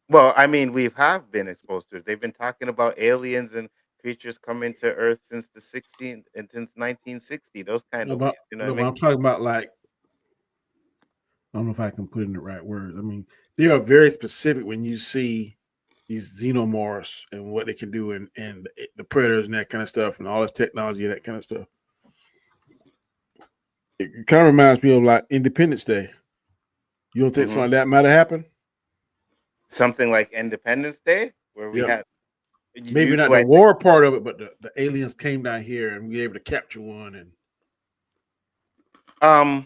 Well, I mean, we have been exposed to it. They've been talking about aliens and creatures coming to Earth since the 16th and since 1960. Those kind of ways, you know what I mean? I'm talking about, like, I don't know if I can put it in the right words. I mean, they are very specific when you see these xenomorphs and what they can do and the predators and that kind of stuff and all this technology and that kind of stuff. It kind of reminds me of like Independence Day. You don't think something like that might have happened? Something like Independence Day, where we had maybe not the war part of it, but the aliens came down here and we were able to capture one. And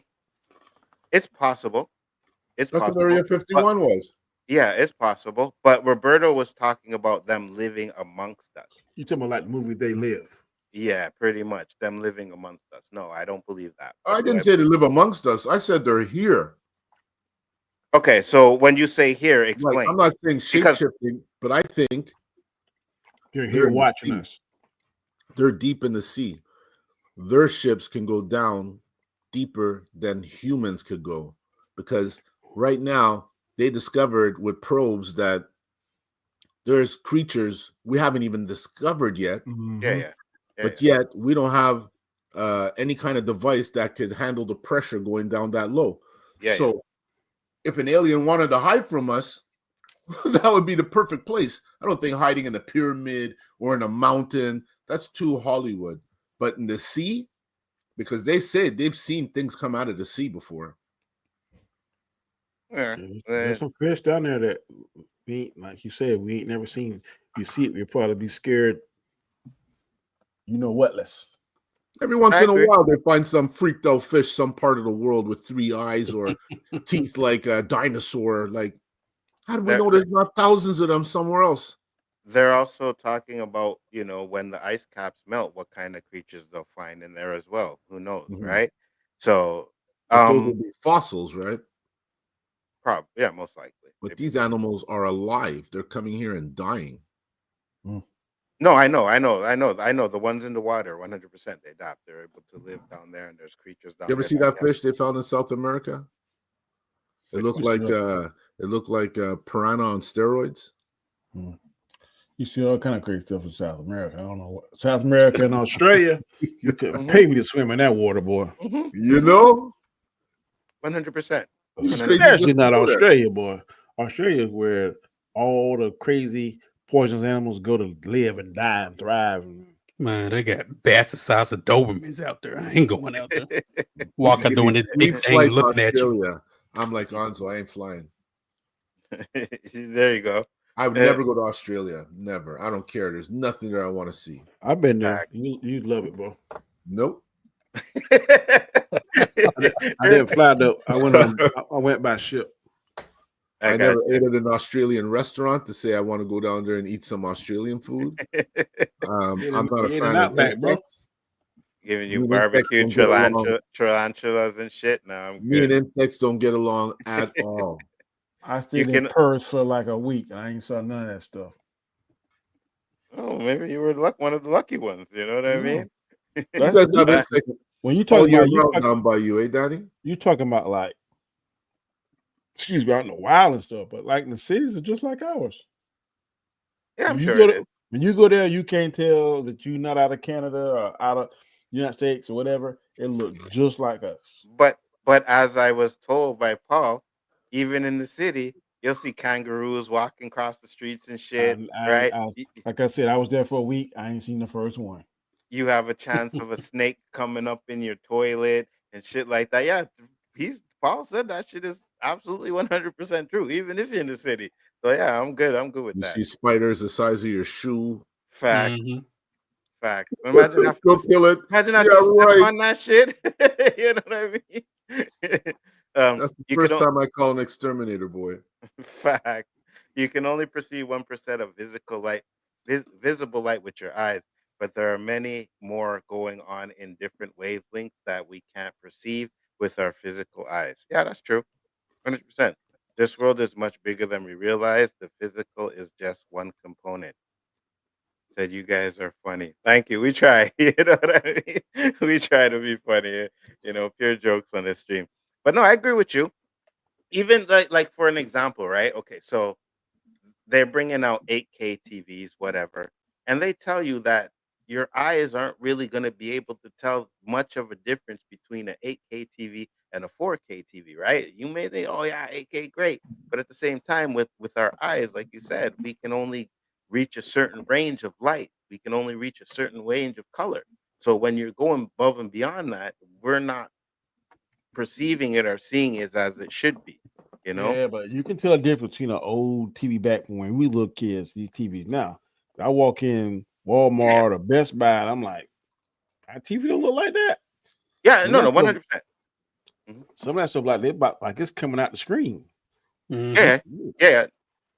it's possible. It's that's possible. what Area 51 was. Yeah, it's possible. But Roberto was talking about them living amongst us. You talking about like the movie They Live? Yeah, pretty much. Them living amongst us. No, I don't believe that. I didn't say they live amongst us. I said they're here. Okay, so when you say here, explain. Like, I'm not saying shape-shifting, but I think they're here watching us. They're deep in the sea. Their ships can go down deeper than humans could go, because right now they discovered with probes that there's creatures we haven't even discovered yet. But yet we don't have any kind of device that could handle the pressure going down that low. So if an alien wanted to hide from us, that would be the perfect place. I don't think hiding in a pyramid or in a mountain, that's too Hollywood. But in the sea, because they said they've seen things come out of the sea before. There's some fish down there that we ain't, like you said, we ain't never seen. If you see it, we'll probably be scared. You know what? Every once in a while, they find some freaked out fish, some part of the world with 3 eyes or teeth like a dinosaur. Like, how do we know there's not thousands of them somewhere else? They're also talking about, you know, when the ice caps melt, what kind of creatures they'll find in there as well. Who knows, right? So, those would be fossils, right? Probably, yeah, most likely. But these animals are alive. They're coming here and dying. No, I know. The ones in the water, 100%, they adapt. They're able to live down there, and there's creatures down there. You ever see that fish they found in South America? It looked like piranha on steroids. You see all kind of crazy stuff in South America. I don't know what South America and Australia. You couldn't pay me to swim in that water, boy. You know, 100%. Especially not Australia, boy. Australia is where all the crazy poisonous animals go to live and die and thrive. Man, they got bats the size of Dobermans out there. I ain't going out there. Walking doing this We big thing, fly to looking at you. Australia. I'm like Onzo. I ain't flying. There you go. I would never go to Australia. Never. I don't care. There's nothing there I want to see. I've been there. You'd love it, bro. Nope. I didn't fly though. I went by ship. I never ate at an Australian restaurant to say I want to go down there and eat some Australian food. I'm not a fan of insects. Giving you barbecue tarantulas and shit. No, I'm Me good. and insects don't get along at all. I stayed in Perth for like a week. I ain't saw none of that stuff. Oh, maybe you were one of the lucky ones. You know what I mean? You guys have insects when you talk about down by you, Daddy? You talking about like, excuse me, out in the wild and stuff, but like in the cities are just like ours. Yeah, I'm sure. When you go there, you can't tell that you're not out of Canada or out of United States or whatever. It looks just like us. But as I was told by Paul, even in the city, you'll see kangaroos walking across the streets and shit. Right? Like I said, I was there for a week. I ain't seen the first one. You have a chance of a snake coming up in your toilet and shit like that. Yeah, Paul said that shit is absolutely 100% true, even if you're in the city. So yeah, I'm good. I'm good with that. You see spiders the size of your shoe. Fact. Fact. Imagine I go feel it. Imagine I step on that shit. You know what I mean? That's the first time I call an exterminator boy. Fact. You can only perceive 1% of visible light with your eyes, but there are many more going on in different wavelengths that we can't perceive with our physical eyes. Yeah, that's true. 100%. This world is much bigger than we realize. The physical is just one component. Said you guys are funny. Thank you. We try. You know what I mean? We try to be funny. You know, pure jokes on this stream. But no, I agree with you. Even like for an example, right? Okay, so they're bringing out 8K TVs, whatever, and they tell you that your eyes aren't really going to be able to tell much of a difference between an 8K TV and a 4K TV, right? You may think, oh yeah, 8K, great. But at the same time, with our eyes, like you said, we can only reach a certain range of light. We can only reach a certain range of color. So when you're going above and beyond that, we're not perceiving it or seeing it as it should be, you know? Yeah, but you can tell a difference between an old TV back from when we little kids, these TVs now. I walk in Walmart or Best Buy, and I'm like, our TV don't look like that. Yeah, no, 100%. Some of that stuff like it's coming out the screen. Yeah,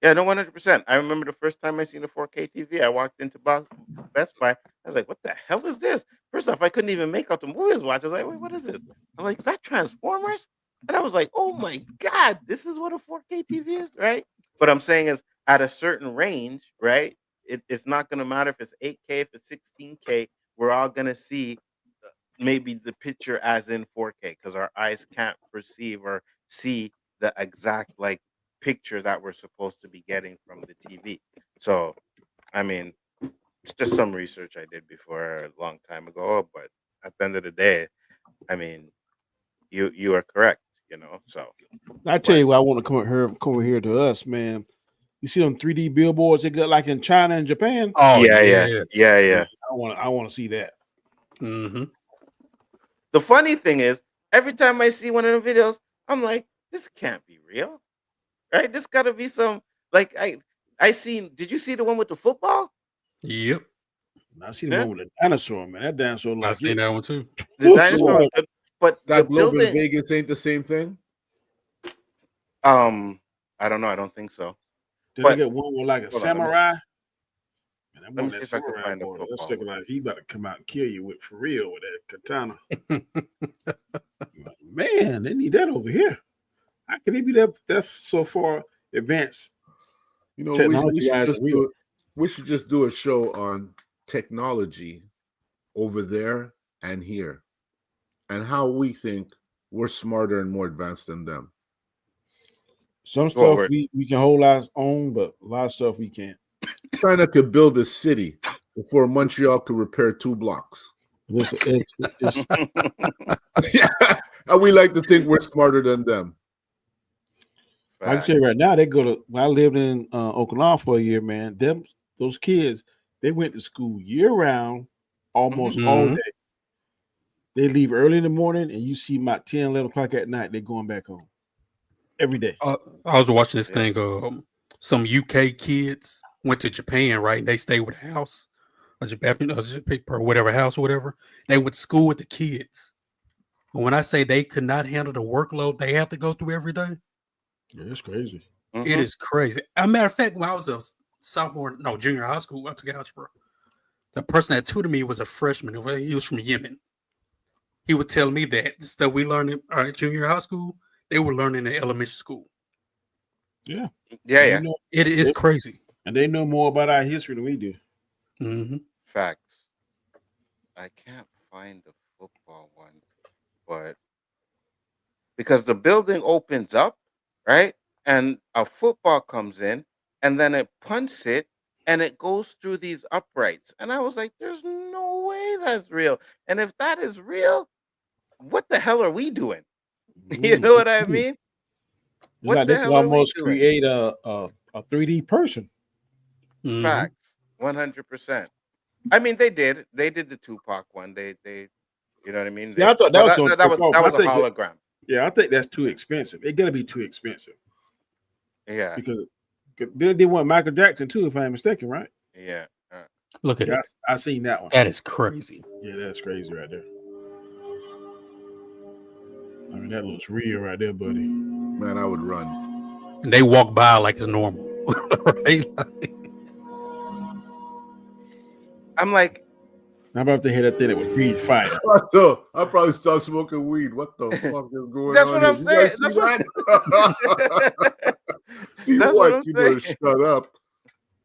no, 100%. I remember the first time I seen a 4K TV. I walked into Best Buy. I was like, "What the hell is this?" First off, I couldn't even make out the movie I was watching. I was like, "Wait, what is this?" I'm like, "Is that Transformers?" And I was like, "Oh my god, this is what a 4K TV is, right?" But I'm saying is at a certain range, right? It's not going to matter if it's 8K, if it's 16K. We're all going to see maybe the picture as in 4K because our eyes can't perceive or see the exact picture that we're supposed to be getting from the TV. So, I mean, it's just some research I did before a long time ago. But at the end of the day, I mean, you are correct, you know. So I tell you what, I want to come over here to us, man. You see them 3D billboards they got like in China and Japan? Oh yeah. I want to see that. The funny thing is, every time I see one of the videos, I'm like, this can't be real, right? This got to be some I seen. Did you see the one with the football? Yep. I seen the one with the dinosaur, man. That dinosaur I seen that one too. The dinosaur, but that globe in Vegas ain't the same thing. I don't know. I don't think so. Did I get one with like a samurai? Let me see if I can find a football. That's looking like he about to come out and kill you with for real with that katana. Man, they need that over here. How can they be that so far advanced? You know, we should just do a show on technology over there and here, and how we think we're smarter and more advanced than them. Some stuff we can hold our own, but a lot of stuff we can't. China could build a city before Montreal could repair 2 blocks. Listen, yeah, and we like to think we're smarter than them. I can tell you right now, when I lived in Okinawa for a year, man, those kids, they went to school year round, almost all day. They leave early in the morning, and you see about 10, 11 o'clock at night, they're going back home every day. I was watching this thing. Some UK kids went to Japan, right? They stayed with a house, or whatever house or whatever. They went to school with the kids. But when I say they could not handle the workload they have to go through every day, yeah, it's crazy. It is crazy. As a matter of fact, when I was a junior high school, I took algebra. The person that tutored me was a freshman. He was from Yemen. He would tell me that the stuff we learned in junior high school, they were learning in elementary school. Yeah. Yeah. It is crazy. And they know more about our history than we do. Facts. I can't find the football one, but because the building opens up, right? And a football comes in, and then it punts it, and it goes through these uprights. And I was like, there's no way that's real. And if that is real, what the hell are we doing? You know what I mean? What the hell almost create a 3D person. Facts. 100%. I mean, they did the Tupac one. They you know what I mean? See, I thought that was a hologram. Yeah, I think that's too expensive. It's gonna be too expensive. Yeah. Because then they want Michael Jackson too, if I'm mistaken, right? Yeah. Look at it. I seen that one. That is crazy. Yeah, that's crazy right there. I mean, that looks real right there, buddy. Man, I would run. And they walk by like it's normal. Right? I'm like, how about if they hit that thing that would breathe fire? So I probably start smoking weed. What the fuck is going that's on? What I'm saying. That's what see that's what? What I'm You better saying. shut up.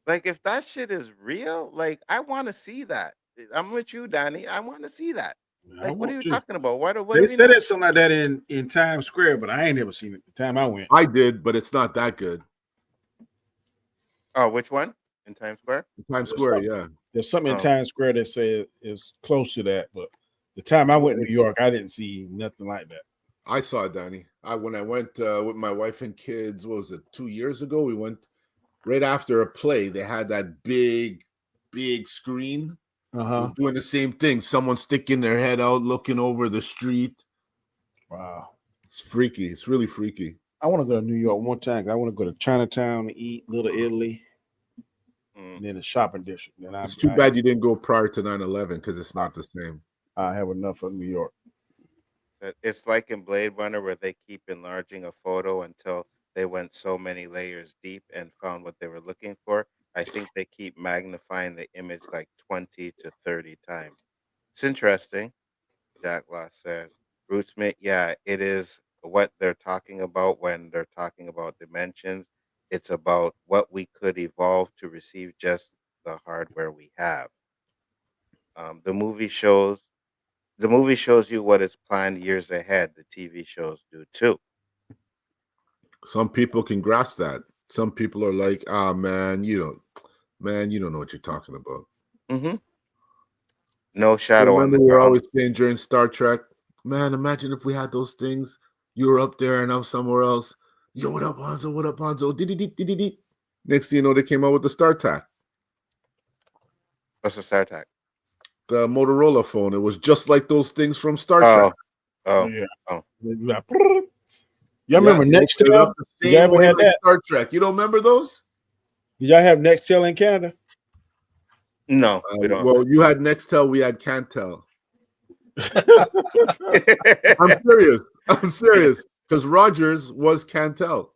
Like, if that shit is real, like, I want to see that. I'm with you, Danny. I want to see that. Like, what are you talking about? What they said it's something like that in Times Square, but I ain't never seen it the time I went. I did, but it's not that good. Oh, which one? In Times Square? Times Square, yeah. There's something in Times Square that says is close to that, but the time I went to New York, I didn't see nothing like that. I saw it, Danny. When I went with my wife and kids, what was it, 2 years ago? We went right after a play. They had that big screen. Doing the same thing. Someone sticking their head out, looking over the street. Wow. It's freaky. It's really freaky. I want to go to New York one time. I want to go to Chinatown and eat Little Italy. And then the shopping district. It's too bad you didn't go prior to 9/11 because it's not the same. I have enough of New York. It's like in Blade Runner where they keep enlarging a photo until they went so many layers deep and found what they were looking for. I think they keep magnifying the image like 20 to 30 times. It's interesting. Jack Law says, Rootsmate, yeah, it is what they're talking about when they're talking about dimensions. It's about what we could evolve to receive just the hardware we have. The movie shows you what is planned years ahead. The TV shows do too. Some people can grasp that. Some people are like, man, you don't know what you're talking about. No shadow on the ground. We're always saying during Star Trek, man, imagine if we had those things. You were up there and I'm somewhere else. Yo, what up, Hanzo? What up, Hanzo? Next thing you know, they came out with the StarTAC. What's the StarTAC? The Motorola phone. It was just like those things from Star Trek. Oh, yeah. Oh. Y'all remember Nextel? Did y'all ever have that? Star Trek. You don't remember those? Did y'all have Nextel in Canada? No, we don't. Well, you had Nextel, we had Cantel. I'm serious. Because Rogers was Cantel.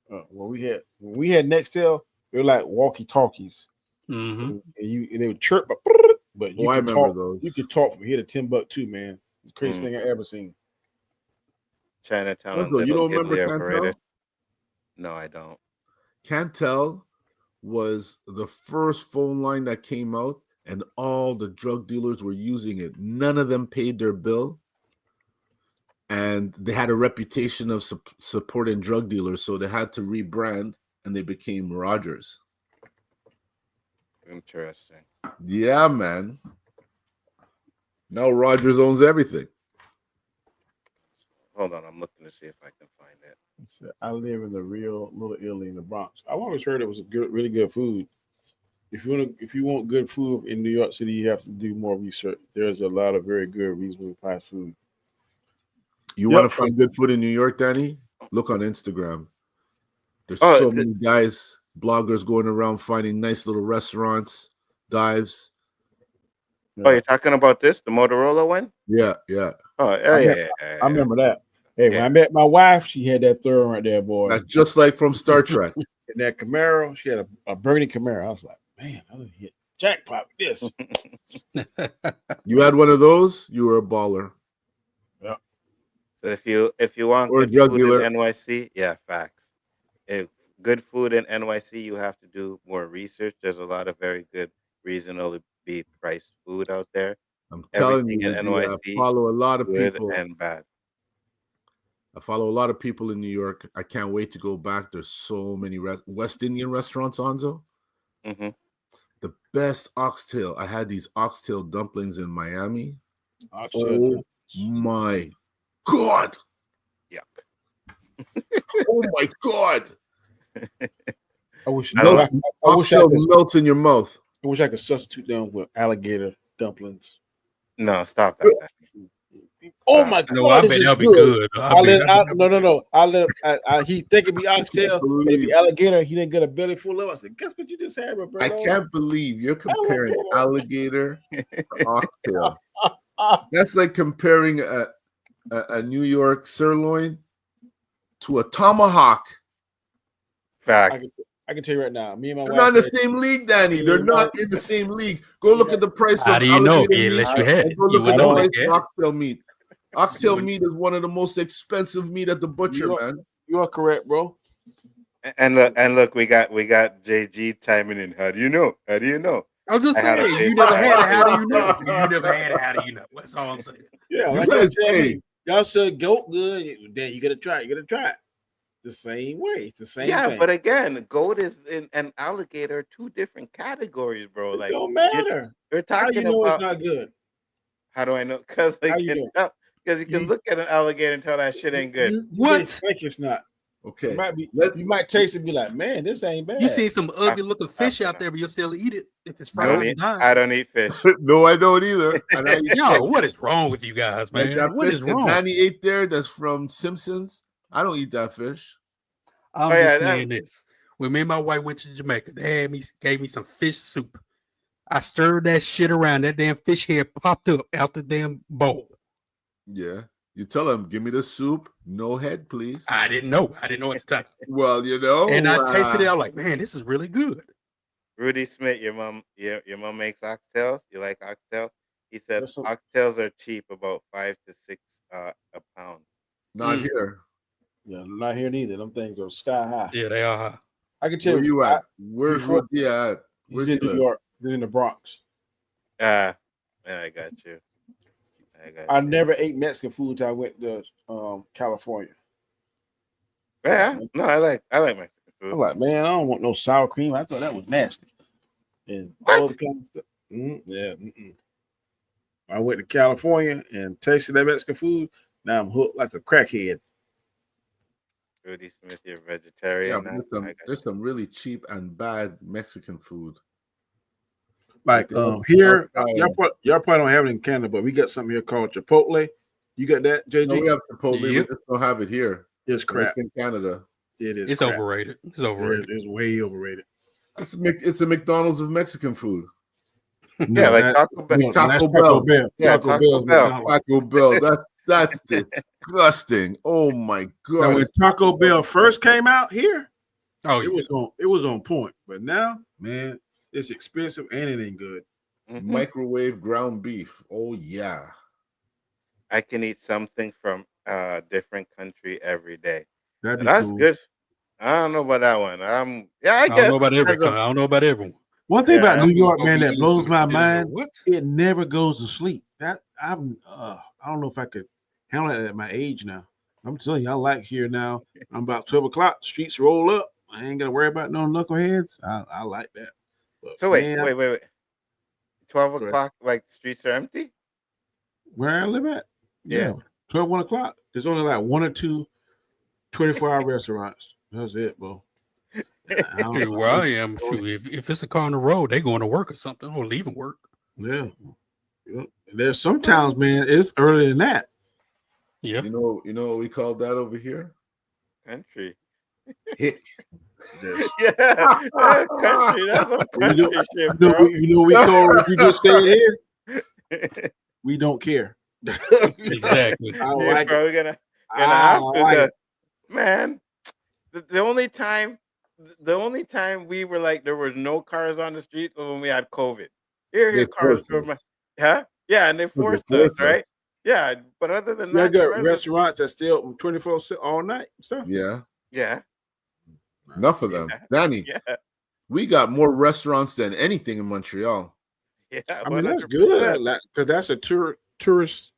Well, we had Nextel. They were like walkie-talkies. And they would chirp, but you could talk. Those. You could talk from here to Timbuktu, man. It's the craziest thing I ever seen. Chinatown. You don't remember Cantel? No, I don't. Cantel was the first phone line that came out, and all the drug dealers were using it. None of them paid their bill. And they had a reputation of supporting drug dealers, so they had to rebrand, and they became Rogers. Interesting. Yeah, man. Now Rogers owns everything. Hold on, I'm looking to see if I can find it. I live in the real Little Italy in the Bronx. I've always heard it was really good food. if you want good food in New York City, you have to do more research. There's a lot of very good, reasonably priced food. You want to find good food in New York, Danny? Look on Instagram. There's so many guys, bloggers going around finding nice little restaurants, dives. Oh, you're talking about this, the Motorola one? Yeah, yeah. Oh, I remember that. Hey, when I met my wife, she had that third right there, boy. That's just like from Star Trek. And that Camaro, she had a burgundy Camaro. I was like, man, I done hit jackpot with this. You had one of those, you were a baller. Yeah. So if you want or good drug food dealer. in NYC, yeah, facts. If good food in NYC, you have to do more research. There's a lot of very good, reasonably priced food out there. I'm telling Everything you, in dude, NYC, I follow a lot of good people. and bad. I follow a lot of people in New York. I can't wait to go back. There's so many West Indian restaurants, Onzo. Mm-hmm. The best oxtail. I had these oxtail dumplings in Miami. Oxtail my God. Yuck. Oh my God. I wish oxtail melts in your mouth. I wish I could substitute them with alligator dumplings. No, stop that. Oh my God! No, I bet that'll be good. No. He think it'd be oxtail, it'd be alligator. He didn't get a belly full of. I said, "Guess what you just had, Roberto?" I can't believe you're comparing alligator to oxtail. That's like comparing a New York sirloin to a tomahawk. Fact. I can tell you right now, me and my They're wife not in the same league, Danny. They're not in the same league. Go look at the price How of do you know? alligator Yeah, meat. let you had it. Go look You at the would price know, of oxtail meat. Oxtail meat is one of the most expensive meat at the butcher, man. You are correct, bro. And look, we got JG timing in. How do you know? How do you know? I'm just saying, you never had it. How do you know? You never had it. How do you know? That's all I'm saying. Yeah, You like guys, y'all tell hey. me, y'all said goat good. Then you gotta try it. You gotta try it. The same way. It's the same thing. But again, goat is and alligator are two different categories, bro. Like, it don't matter. You're talking How do you know about it's not good? How do I know? Because you can look at an alligator and tell that shit ain't good. What? Think it's not. Okay. You might taste it and be like, man, this ain't bad. You see some ugly looking fish out there, but you'll still eat it if it's fried. I don't eat fish. No, I don't either. And I eat Yo, what is wrong with you guys, man? Like that What fish is wrong? that Danny ate there that's from Simpsons. I don't eat that fish. I'm just saying this. When me and my wife went to Jamaica, they gave me some fish soup. I stirred that shit around. That damn fish head popped up out the damn bowl. Yeah. You tell them, give me the soup, no head, please. I didn't know. I didn't know at the time. Well, you know. And I tasted it. I was like, man, this is really good. Rudy Smith, your mom makes oxtails. You like oxtails? He said oxtails are cheap, about $5 to $6 a pound. Not here. Yeah, not here neither. Them things are sky high. Yeah, they are high. I can tell Where you at? Where's Rudy at? He's in New York. He's in the Bronx. Yeah, I got you. I never ate Mexican food until I went to California. Yeah, no, I like Mexican food. I was like, man, I don't want no sour cream. I thought that was nasty. And all the kind of stuff. I went to California and tasted that Mexican food. Now I'm hooked like a crackhead. Rudy Smith, you're vegetarian. Yeah, there's some really cheap and bad Mexican food. Like here, y'all probably don't have it in Canada, but we got something here called Chipotle. You got that, JG? No, we have Chipotle. We just don't have it here. It's crap. It's in Canada. It is. It's overrated. It's overrated. It's way overrated. It's a McDonald's of Mexican food. Yeah, like Taco Bell. Taco Bell. Yeah, Taco Bell. Taco Bell. That's disgusting. Oh my God. Now, when Taco Bell first came out here, it was on point. But now, man, it's expensive and it ain't good. Microwave ground beef. Oh yeah. I can eat something from a different country every day. That's cool. Good. I don't know about that one. I guess. I don't know about everyone. One thing about New York, man, that blows my mind. It never goes to sleep. I don't know if I could handle it at my age now. I'm telling you, I like here now. I'm about 12 o'clock. Streets roll up. I ain't gonna worry about no knuckleheads. I like that. But so wait. 12 o'clock, like streets are empty? Where I live at? Yeah. 12, 1 o'clock. There's only like one or two 24-hour restaurants. That's it, bro. Shoot, where I am, if it's a car on the road, they going to work or something, or leaving work. Yeah. There's some towns, man, it's earlier than that. Yeah. You know what we call that over here? Country. Hick. Yeah, country. That's some country shit, bro. You know we call what you just said here? We don't care. Exactly. Yeah, bro, we're gonna have to. Man, the only time we were like there were no cars on the streets was when we had COVID. Here cars were yeah, and they forced us, right? Yeah, but other than that, got restaurants that still 24 all night stuff. Yeah. Yeah. Enough of them. Danny, we got more restaurants than anything in Montreal. Yeah, I mean, that's good because that's a tourist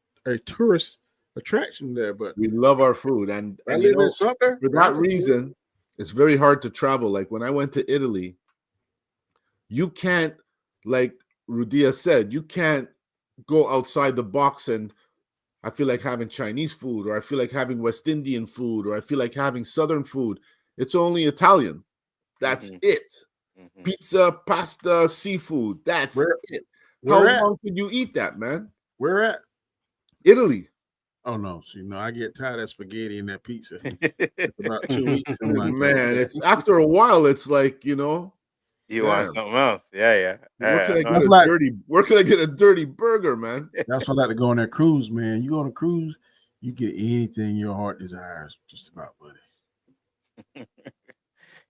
attraction there. But we love our food, and you know, for that reason, it's very hard to travel. Like when I went to Italy, you can't, like Rudia said, you can't go outside the box and I feel like having Chinese food, or I feel like having West Indian food, or I feel like having Southern food. It's only Italian. That's it. Pizza, pasta, seafood. That's it. How long could you eat that, man? Where at? Italy. Oh no, see, no, I get tired of spaghetti and that pizza. It's about 2 weeks. Man, it's after a while, it's like, you know, you want something else. Yeah. Where can I get a dirty burger, man? That's why I like to go on that cruise, man. You on a cruise, you get anything your heart desires, just about, buddy.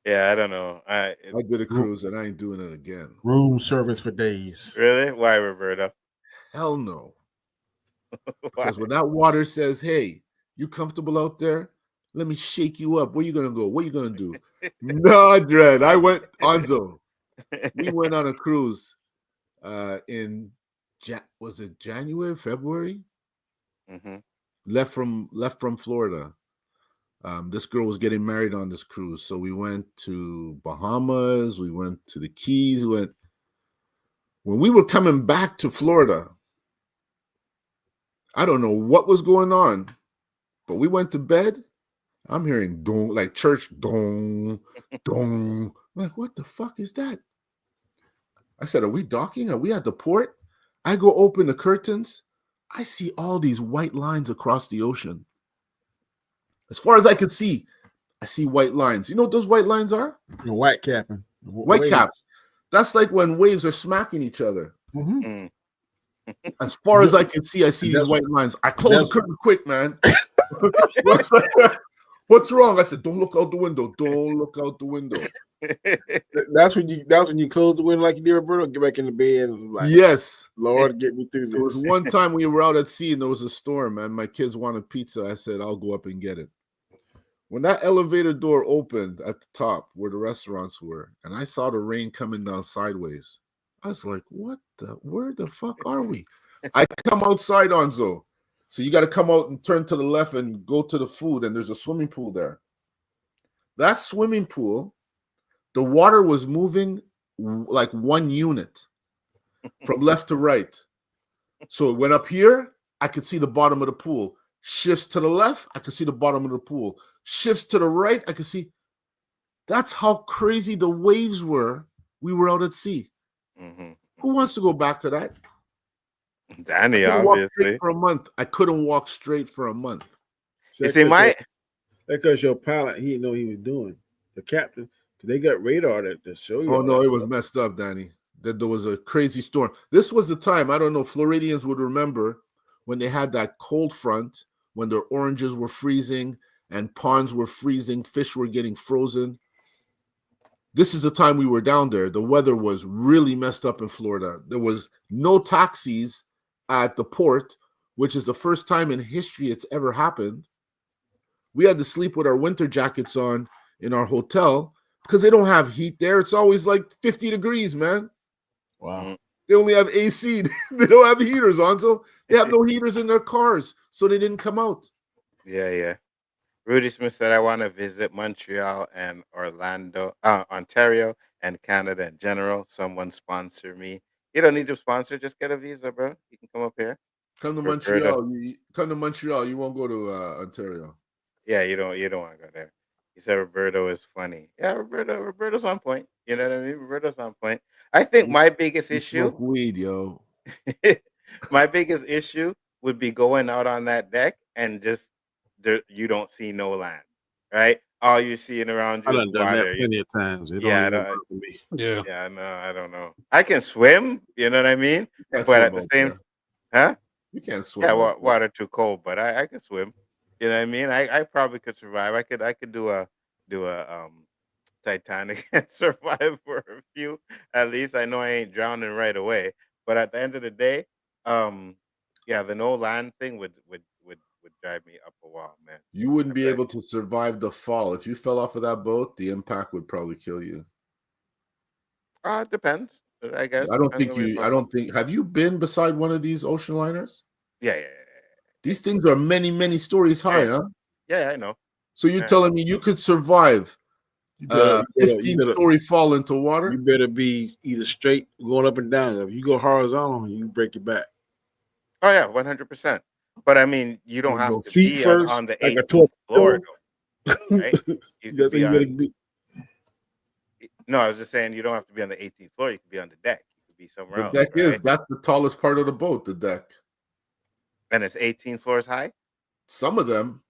Yeah, I don't know. I did a cruise and I ain't doing it again. Room service for days. Really? Why, Roberto? Hell no. Because when that water says, hey, you comfortable out there? Let me shake you up. Where you gonna go? What you gonna do? No, Dread. I went Nzo. We went on a cruise in was it January, February? Left from Florida. This girl was getting married on this cruise. So we went to Bahamas, we went to the Keys, when we were coming back to Florida, I don't know what was going on, but we went to bed. I'm hearing dong, like church dong, dong. I'm like, what the fuck is that? I said, are we docking? Are we at the port? I go open the curtains. I see all these white lines across the ocean. As far as I could see, I see white lines. You know what those white lines are? You're white capping. White caps. That's like when waves are smacking each other. As far as I can see, I see these white lines. I closed the curtain quick, man. What's wrong? I said, don't look out the window. Don't look out the window. That's when you close the window like you did, Roberto. Get back in the bed. And like, yes, Lord, get me through this. There was one time we were out at sea and there was a storm, and my kids wanted pizza. I said, I'll go up and get it. When that elevator door opened at the top where the restaurants were, and I saw the rain coming down sideways, I was like, where the fuck are we? I come outside, Nzo. So you got to come out and turn to the left and go to the food, and there's a swimming pool there. That swimming pool, the water was moving like one unit from left to right. So it went up here, I could see the bottom of the pool. Shifts to the left, I could see the bottom of the pool. Shifts to the right, I could see. That's how crazy the waves were. We were out at sea. Who wants to go back to that? Danny, obviously. For a month. I couldn't walk straight for a month. You see, because your pilot, he didn't know what he was doing. The captain, they got radar to show you. Oh, no, it was messed up, Danny. That there was a crazy storm. This was the time, I don't know, Floridians would remember when they had that cold front, when their oranges were freezing and ponds were freezing, fish were getting frozen. This is the time we were down there. The weather was really messed up in Florida. There was no taxis at the port, which is the first time in history it's ever happened. We had to sleep with our winter jackets on in our hotel because they don't have heat there. It's always like 50 degrees, man. Wow. They only have AC. They don't have heaters on, so they have no heaters in their cars, so they didn't come out. Yeah. Rudy Smith said, I want to visit Montreal and Ontario, and Canada in general. Someone sponsor me. You don't need to sponsor. Just get a visa, bro. You can come up here. Come to Montreal. Come to Montreal. You won't go to Ontario. Yeah, you don't want to go there. He said Roberto is funny. Yeah, Roberto's on point. You know what I mean? Roberto's on point. I think my biggest issue, Smoke weed, yo. my biggest issue would be going out on that deck and just you don't see no land, right? All you're seeing around I you is done that water. plenty of times. It don't Yeah, even work for me. Yeah. yeah, no, I don't know. I can swim, you know what I mean? Can't But swim at the out same, there. huh? You can't swim. Yeah, out there. water too cold, but I can swim. You know what I mean? I probably could survive. I could do a Titanic and survive for a few. At least I know I ain't drowning right away. But at the end of the day, yeah, the no land thing would drive me up a wall, man. You wouldn't be bet. able to survive the fall. If you fell off of that boat, the impact would probably kill you. Depends. I guess. I don't Depends think on where you're you. I from. don't think. Have you been beside one of these ocean liners? Yeah. These things are many, many stories high, huh? Yeah, I know. So you're Yeah. telling me you could survive You better, 15-story fall into water? you better be either straight going up and down. If you go horizontal, you break your back. Oh yeah, 100%. But I mean, you don't You have go to feet be first, on the like a 18th floor, torpedo. though, right? You could That's how be you better on. be. No, I was just saying you don't have to be on the 18th floor. You could be on the deck. You could be somewhere The else, deck right? that's the tallest part of the boat, the deck. And it's 18 floors high. Some of them.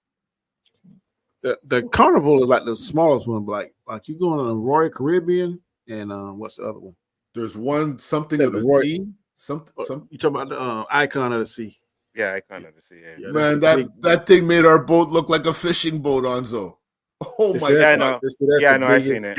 The Carnival is like the smallest one, but like you going on the Royal Caribbean and what's the other one? There's one something Yeah, of the the Roy- sea. Some You talking about the Icon of the Sea? Yeah, I kind of see. Yeah, man, that's the that thing made our boat look like a fishing boat, Anzo. Oh They my said that's Yeah, I god. know. They said that's Yeah, I the know. I biggest- seen it.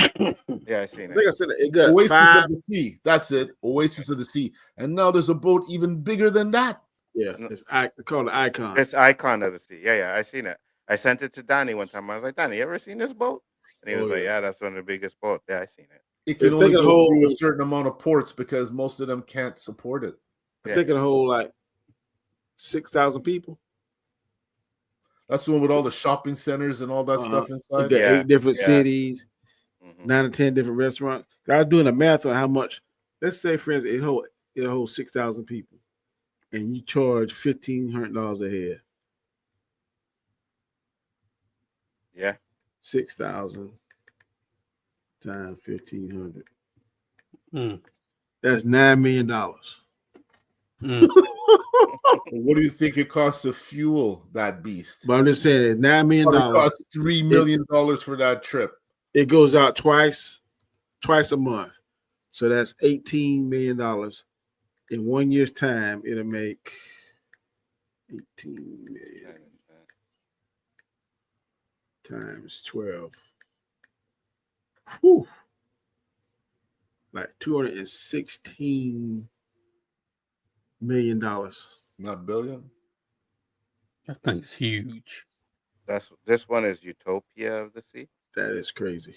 Yeah, I seen I think it. I said it got Oasis 5. of the Sea. That's it. Oasis of the Sea. And now there's a boat even bigger than that. Yeah, it's called the Icon. It's Icon of the Sea. Yeah, I seen it. I sent it to Donnie one time. I was like, Donnie, you ever seen this boat? And he was like, yeah, that's one of the biggest boats. Yeah, I seen it. It can Think only of the go whole- through a certain amount of ports because most of them can't support it. I think of the whole like 6,000 people. That's the one with all the shopping centers and all that stuff You inside. got 8 different cities, Mhm. 9 or 10 different restaurants. I was doing a math on how much. Let's say, for instance, it holds 6,000 people, and you charge $1,500 a head. Yeah. 6,000 times 1,500. Mm. That's $9 million. What do you think it costs to fuel that beast? But I'm just saying, it's $9 million. It costs $3 million for that trip. It goes out twice a month. So that's $18 million. In 1 year's time, it'll make 18 million times 12. Whew. Like $216 million. Not billion. That thing's huge. This one is Utopia of the Sea. That is crazy.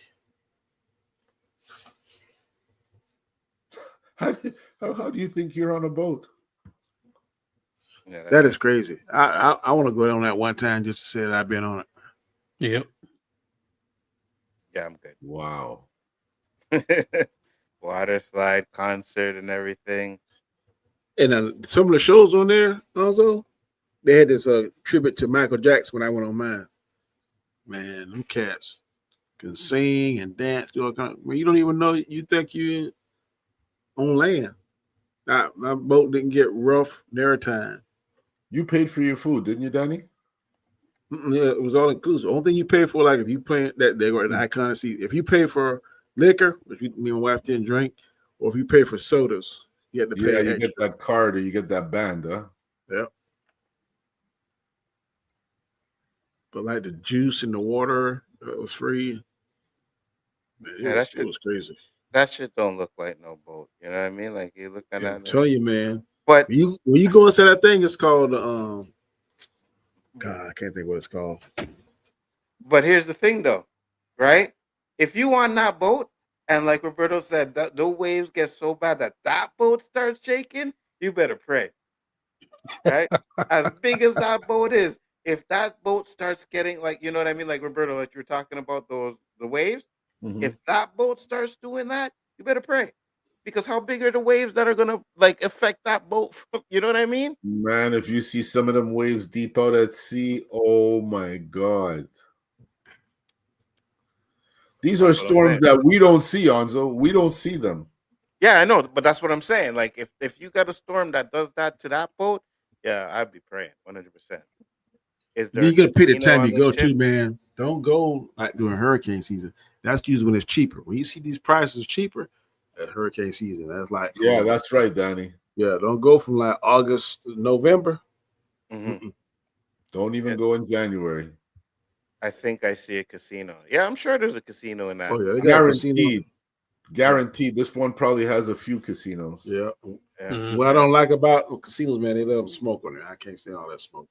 How do you think you're on a boat? Yeah, That is crazy. I want to go on that one time just to say that I've been on it. Yep. Yeah, I'm good. Wow. Water slide, concert, and everything. And some of the shows on there also, they had this tribute to Michael Jackson when I went on mine. Man, them cats can sing and dance. Do all kind of, you don't even know. You think you on land. My boat didn't get rough near time. You paid for your food, didn't you, Danny? Yeah, it was all inclusive. Only thing you pay for, like if you pay that, they were the Icon of the Sea. If you pay for liquor, which me and my wife didn't drink, or if you pay for sodas, you had to pay. Yeah, you extra. get that card or you get that band, huh? Yep. But like the juice in the water was free. Man, it was crazy. That shit don't look like no boat. You know what I mean? Like you look at that. I'm telling you, man. But when you go inside that thing, it's called God, I can't think what it's called. But here's the thing, though, right? If you on that boat, and like Roberto said, those waves get so bad that boat starts shaking, you better pray, right? As big as that boat is, if that boat starts getting like, you know what I mean, like Roberto, like you were talking about the waves. Mm-hmm. If that boat starts doing that, you better pray. Because how big are the waves that are gonna like affect that boat? You know what I mean? Man, if you see some of them waves deep out at sea, oh my God. These are storms that we don't see, Onzo. We don't see them. Yeah, I know, but that's what I'm saying. Like, if you got a storm that does that to that boat, yeah, I'd be praying 100%. Is there? You got to pick the casino time on you this go ship? to, man. Don't go like during hurricane season. That's usually when it's cheaper. When you see these prices cheaper at hurricane season, that's like Yeah, that's right, Danny. Yeah, don't go from like August to November. Mhm. Don't even go in January. I think I see a casino. Yeah, I'm sure there's a casino in that. Oh yeah, they got a casino. Guaranteed. Guaranteed. This one probably has a few casinos. Yeah. Yeah. What I don't like about casinos, man, they let them smoke on there. I can't stand all that smoke.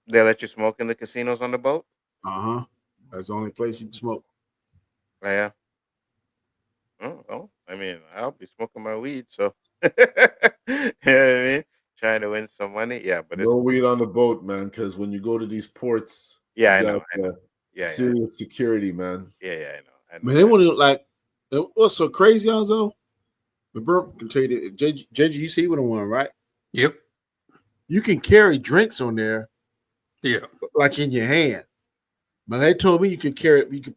They let you smoke in the casinos on the boat? That's the only place you can smoke. Oh, yeah. Oh, I mean, I'll be smoking my weed, so you know what I mean? Trying to win some money. Yeah, but no weed on the boat, man, because when you go to these ports, yeah, you I got, know. Yeah, serious security, man. Yeah, I know. Man, they want to like what's so crazy, Alzo? The Burp can tell you that JG, you see what I want, right? Yep. You can carry drinks on there, Yeah. like in your hand. But they told me you could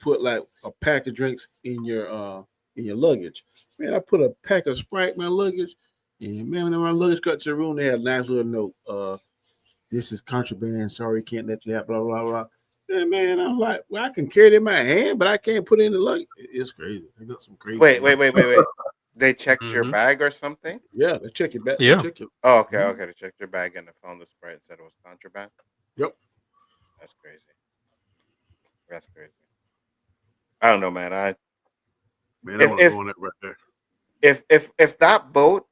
put like a pack of drinks in your luggage. Man, I put a pack of Sprite in my luggage, and man, when my luggage got to the room, they had a nice little note. This is contraband. Sorry, can't let you have blah blah blah. And man, I'm like, well, I can carry it in my hand, but I can't put it in the luggage. It's crazy. They got some crazy. Wait. They checked your bag or something? Yeah, they check your bag. Yeah. Oh, okay. They checked your bag and they found the Sprite and said it was contraband. Yep. That's crazy. I don't know, man. I want to go on that right there. If that boat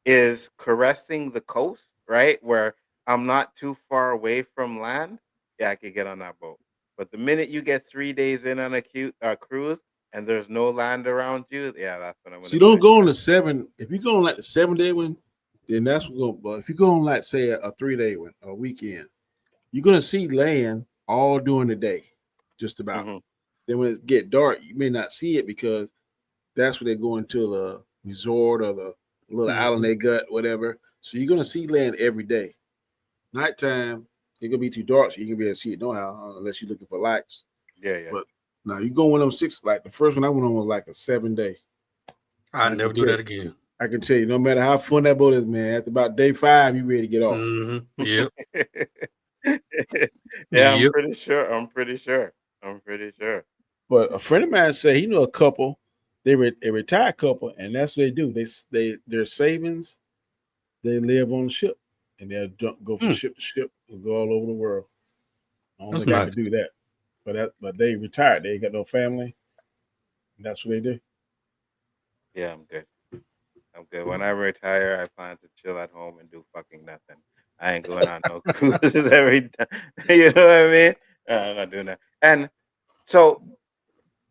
is caressing the coast, right, where I'm not too far away from land, yeah, I could get on that boat. But the minute you get 3 days in on a cruise and there's no land around you, yeah, that's when I'm gonna. So you don't go on the 7. If you go on like the 7-day one, then that's what. But if you go on like say a 3-day one, a weekend, you're gonna see land all during the day, just about. Then when it get dark, you may not see it because that's where they go into the resort or the little island they got, whatever. So you're gonna see land every day. Nighttime, it's gonna be too dark, so you can be able to see it no how unless you're looking for lights. Yeah. But now you go on them 6, like the first one I went on was like a 7-day. I never do that again. I can tell you, no matter how fun that boat is, man, after about day 5, you ready to get off. Yep. Yeah, I'm pretty sure. But a friend of mine said he knew a couple, a retired couple, and that's what they do. Their savings, they live on the ship, and they'll go from ship to ship and go all over the world. I don't think I could do that, but they retired. They ain't got no family. And that's what they do. Yeah, I'm good. When I retire, I plan to chill at home and do fucking nothing. I ain't going on no cruises every time. You know what I mean? I'm not doing that. And so,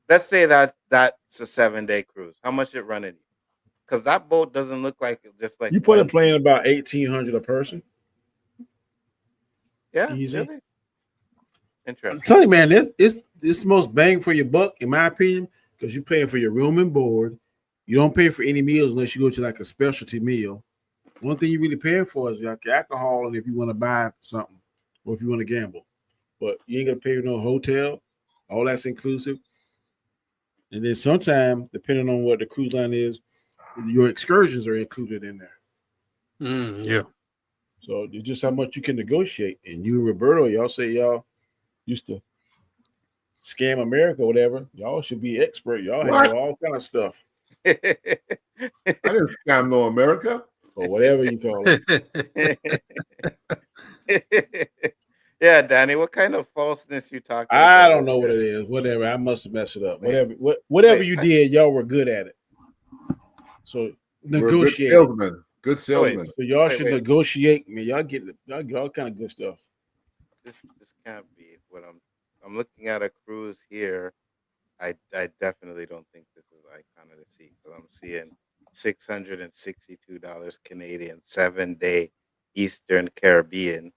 let's say that's a 7-day cruise. How much it running you? Because that boat doesn't look like just like you put a plane about $1,800 a person. Yeah, easy. Really? Interesting. I'm telling you, man, it's the most bang for your buck, in my opinion, because you're paying for your room and board. You don't pay for any meals unless you go to like a specialty meal. One thing you're really paying for is like your alcohol, and if you want to buy something or if you want to gamble. But you ain't gonna pay for no hotel. All that's inclusive. And then sometimes, depending on what the cruise line is, your excursions are included in there. Yeah. So it's just how much you can negotiate. And you and Roberto, y'all say y'all used to scam America or whatever. Y'all should be expert. Y'all have all kind of stuff. I didn't scam no America. Or whatever you call it. Yeah, Danny, what kind of falseness you talking about? I don't know what it is. Whatever. I must have messed it up. Whatever you did, y'all were good at it. So negotiate. Good salesman. So y'all should negotiate. Man, y'all get all kind of good stuff. This can't be what I'm looking at a cruise here. I definitely don't think this is Icon of the Sea because I'm seeing $662 Canadian, 7-day Eastern Caribbean,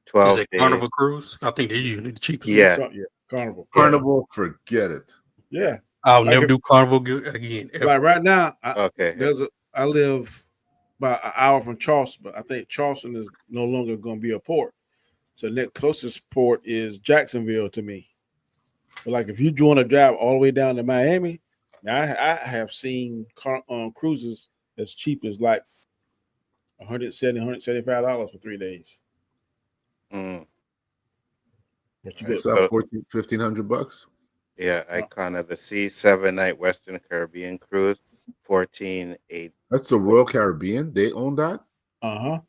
12 Is it days. Carnival Cruise? I think they're usually the cheapest. Yeah. Carnival. Forget it. Yeah. I'll never do Carnival again. Ever. Like right now, Okay. I live about an hour from Charleston, but I think Charleston is no longer going to be a port. So the next closest port is Jacksonville to me. But like if you want to drive all the way down to Miami, I have seen cruises as cheap as like $170, $175 for 3 days. Mm. But you What's get that? $1,500. Yeah, Icon of the Sea 7-night Western Caribbean cruise, 14,800. That's the Royal Caribbean. They own that. Oh,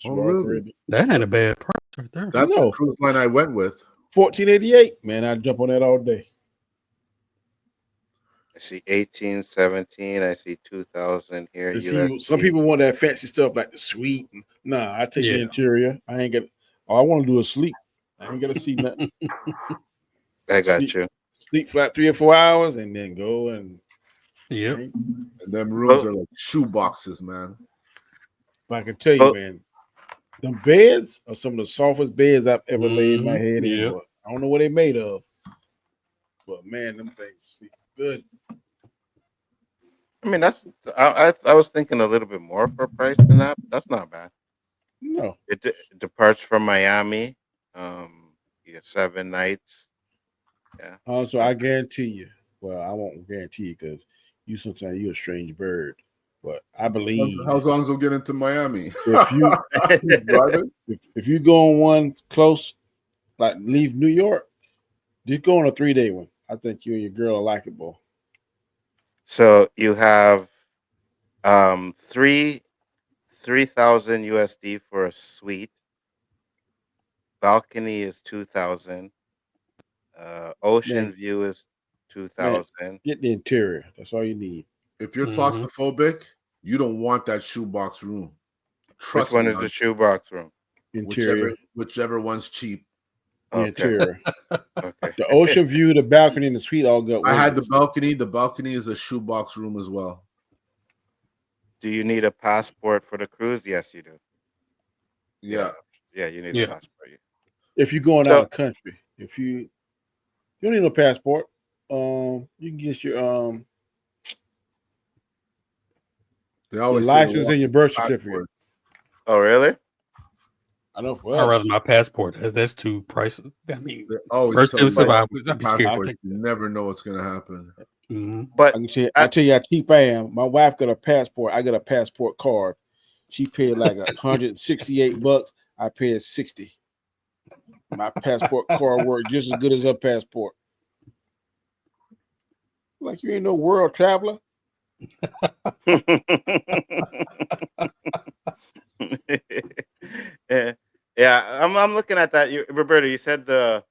really? Caribbean. That ain't a bad price right there. That's the cruise line I went with. 1488. Man, I'd jump on that all day. I see 18, 17. I see 2,000 here. You see, some people want that fancy stuff like the suite. Nah, I take the interior. I ain't get. All I want to do is sleep. I ain't gonna see nothing. I got you. Sleep for like 3 or 4 hours and then go and And them rooms are like shoe boxes, man. But I can tell you, man, them beds are some of the softest beds I've ever laid my head in. But I don't know what they made of, but man, them things sleep good. I mean, that's I was thinking a little bit more for a price than that. That's not bad. No, it departs from Miami. Yeah, 7 nights. Yeah. Also, I guarantee you. Well, I won't guarantee you because sometimes you're a strange bird. But I believe. How's Nzo get into Miami? If you go on one close, like leave New York, just go on a 3-day one. I think you and your girl will like it, boy. So you have 3,000 USD for a suite. Balcony is 2,000. Ocean view is 2,000. Get the interior. That's all you need. If you're claustrophobic, you don't want that shoebox room. Trust Which one is the shoebox room? Interior. Whichever one's cheap. The interior. Okay. The ocean view, the balcony, and the suite all got. I had the balcony. The balcony is a shoebox room as well. Do you need a passport for the cruise? Yes, you do. Yeah. Yeah, you need a passport. If you're going out of country, if you don't need no passport, you can get your your license and your birth certificate. Oh, really? I know. I'd rather my passport. That's too pricey. I mean, always passport. You never know what's going to happen. But I tell you how cheap I am. My wife got a passport. I got a passport card. She paid like $168. I paid $60. My passport card worked just as good as her passport. Like you ain't no world traveler. Yeah, I'm looking at that. Roberto, you said the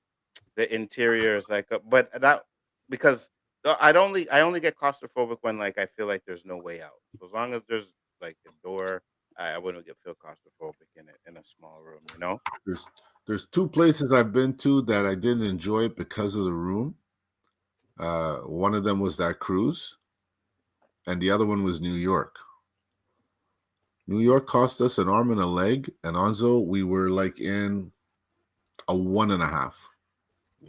interior is like, but that because I only get claustrophobic when like I feel like there's no way out. So as long as there's like a door, I wouldn't feel claustrophobic in a small room. You know, there's 2 places I've been to that I didn't enjoy it because of the room. One of them was that cruise, and the other one was New York. New York cost us an arm and a leg, and Nzo, we were like in a 1.5.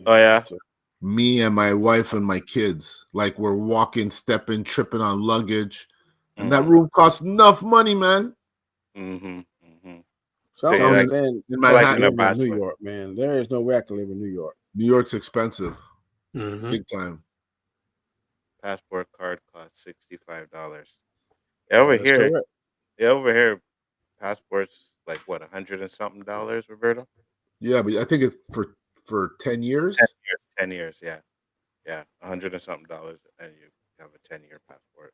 Oh yeah. Me and my wife and my kids, like we're walking, stepping, tripping on luggage, and that room cost enough money, man. So I like, in New York, man. There is no way I can live in New York. New York's expensive, big time. Passport card costs $65. Over here. Correct. Yeah, over here, passports like what, $100 and something, Roberto? Yeah, but I think it's for 10 years. 10 years, yeah, $100 and something, and you have a 10-year passport.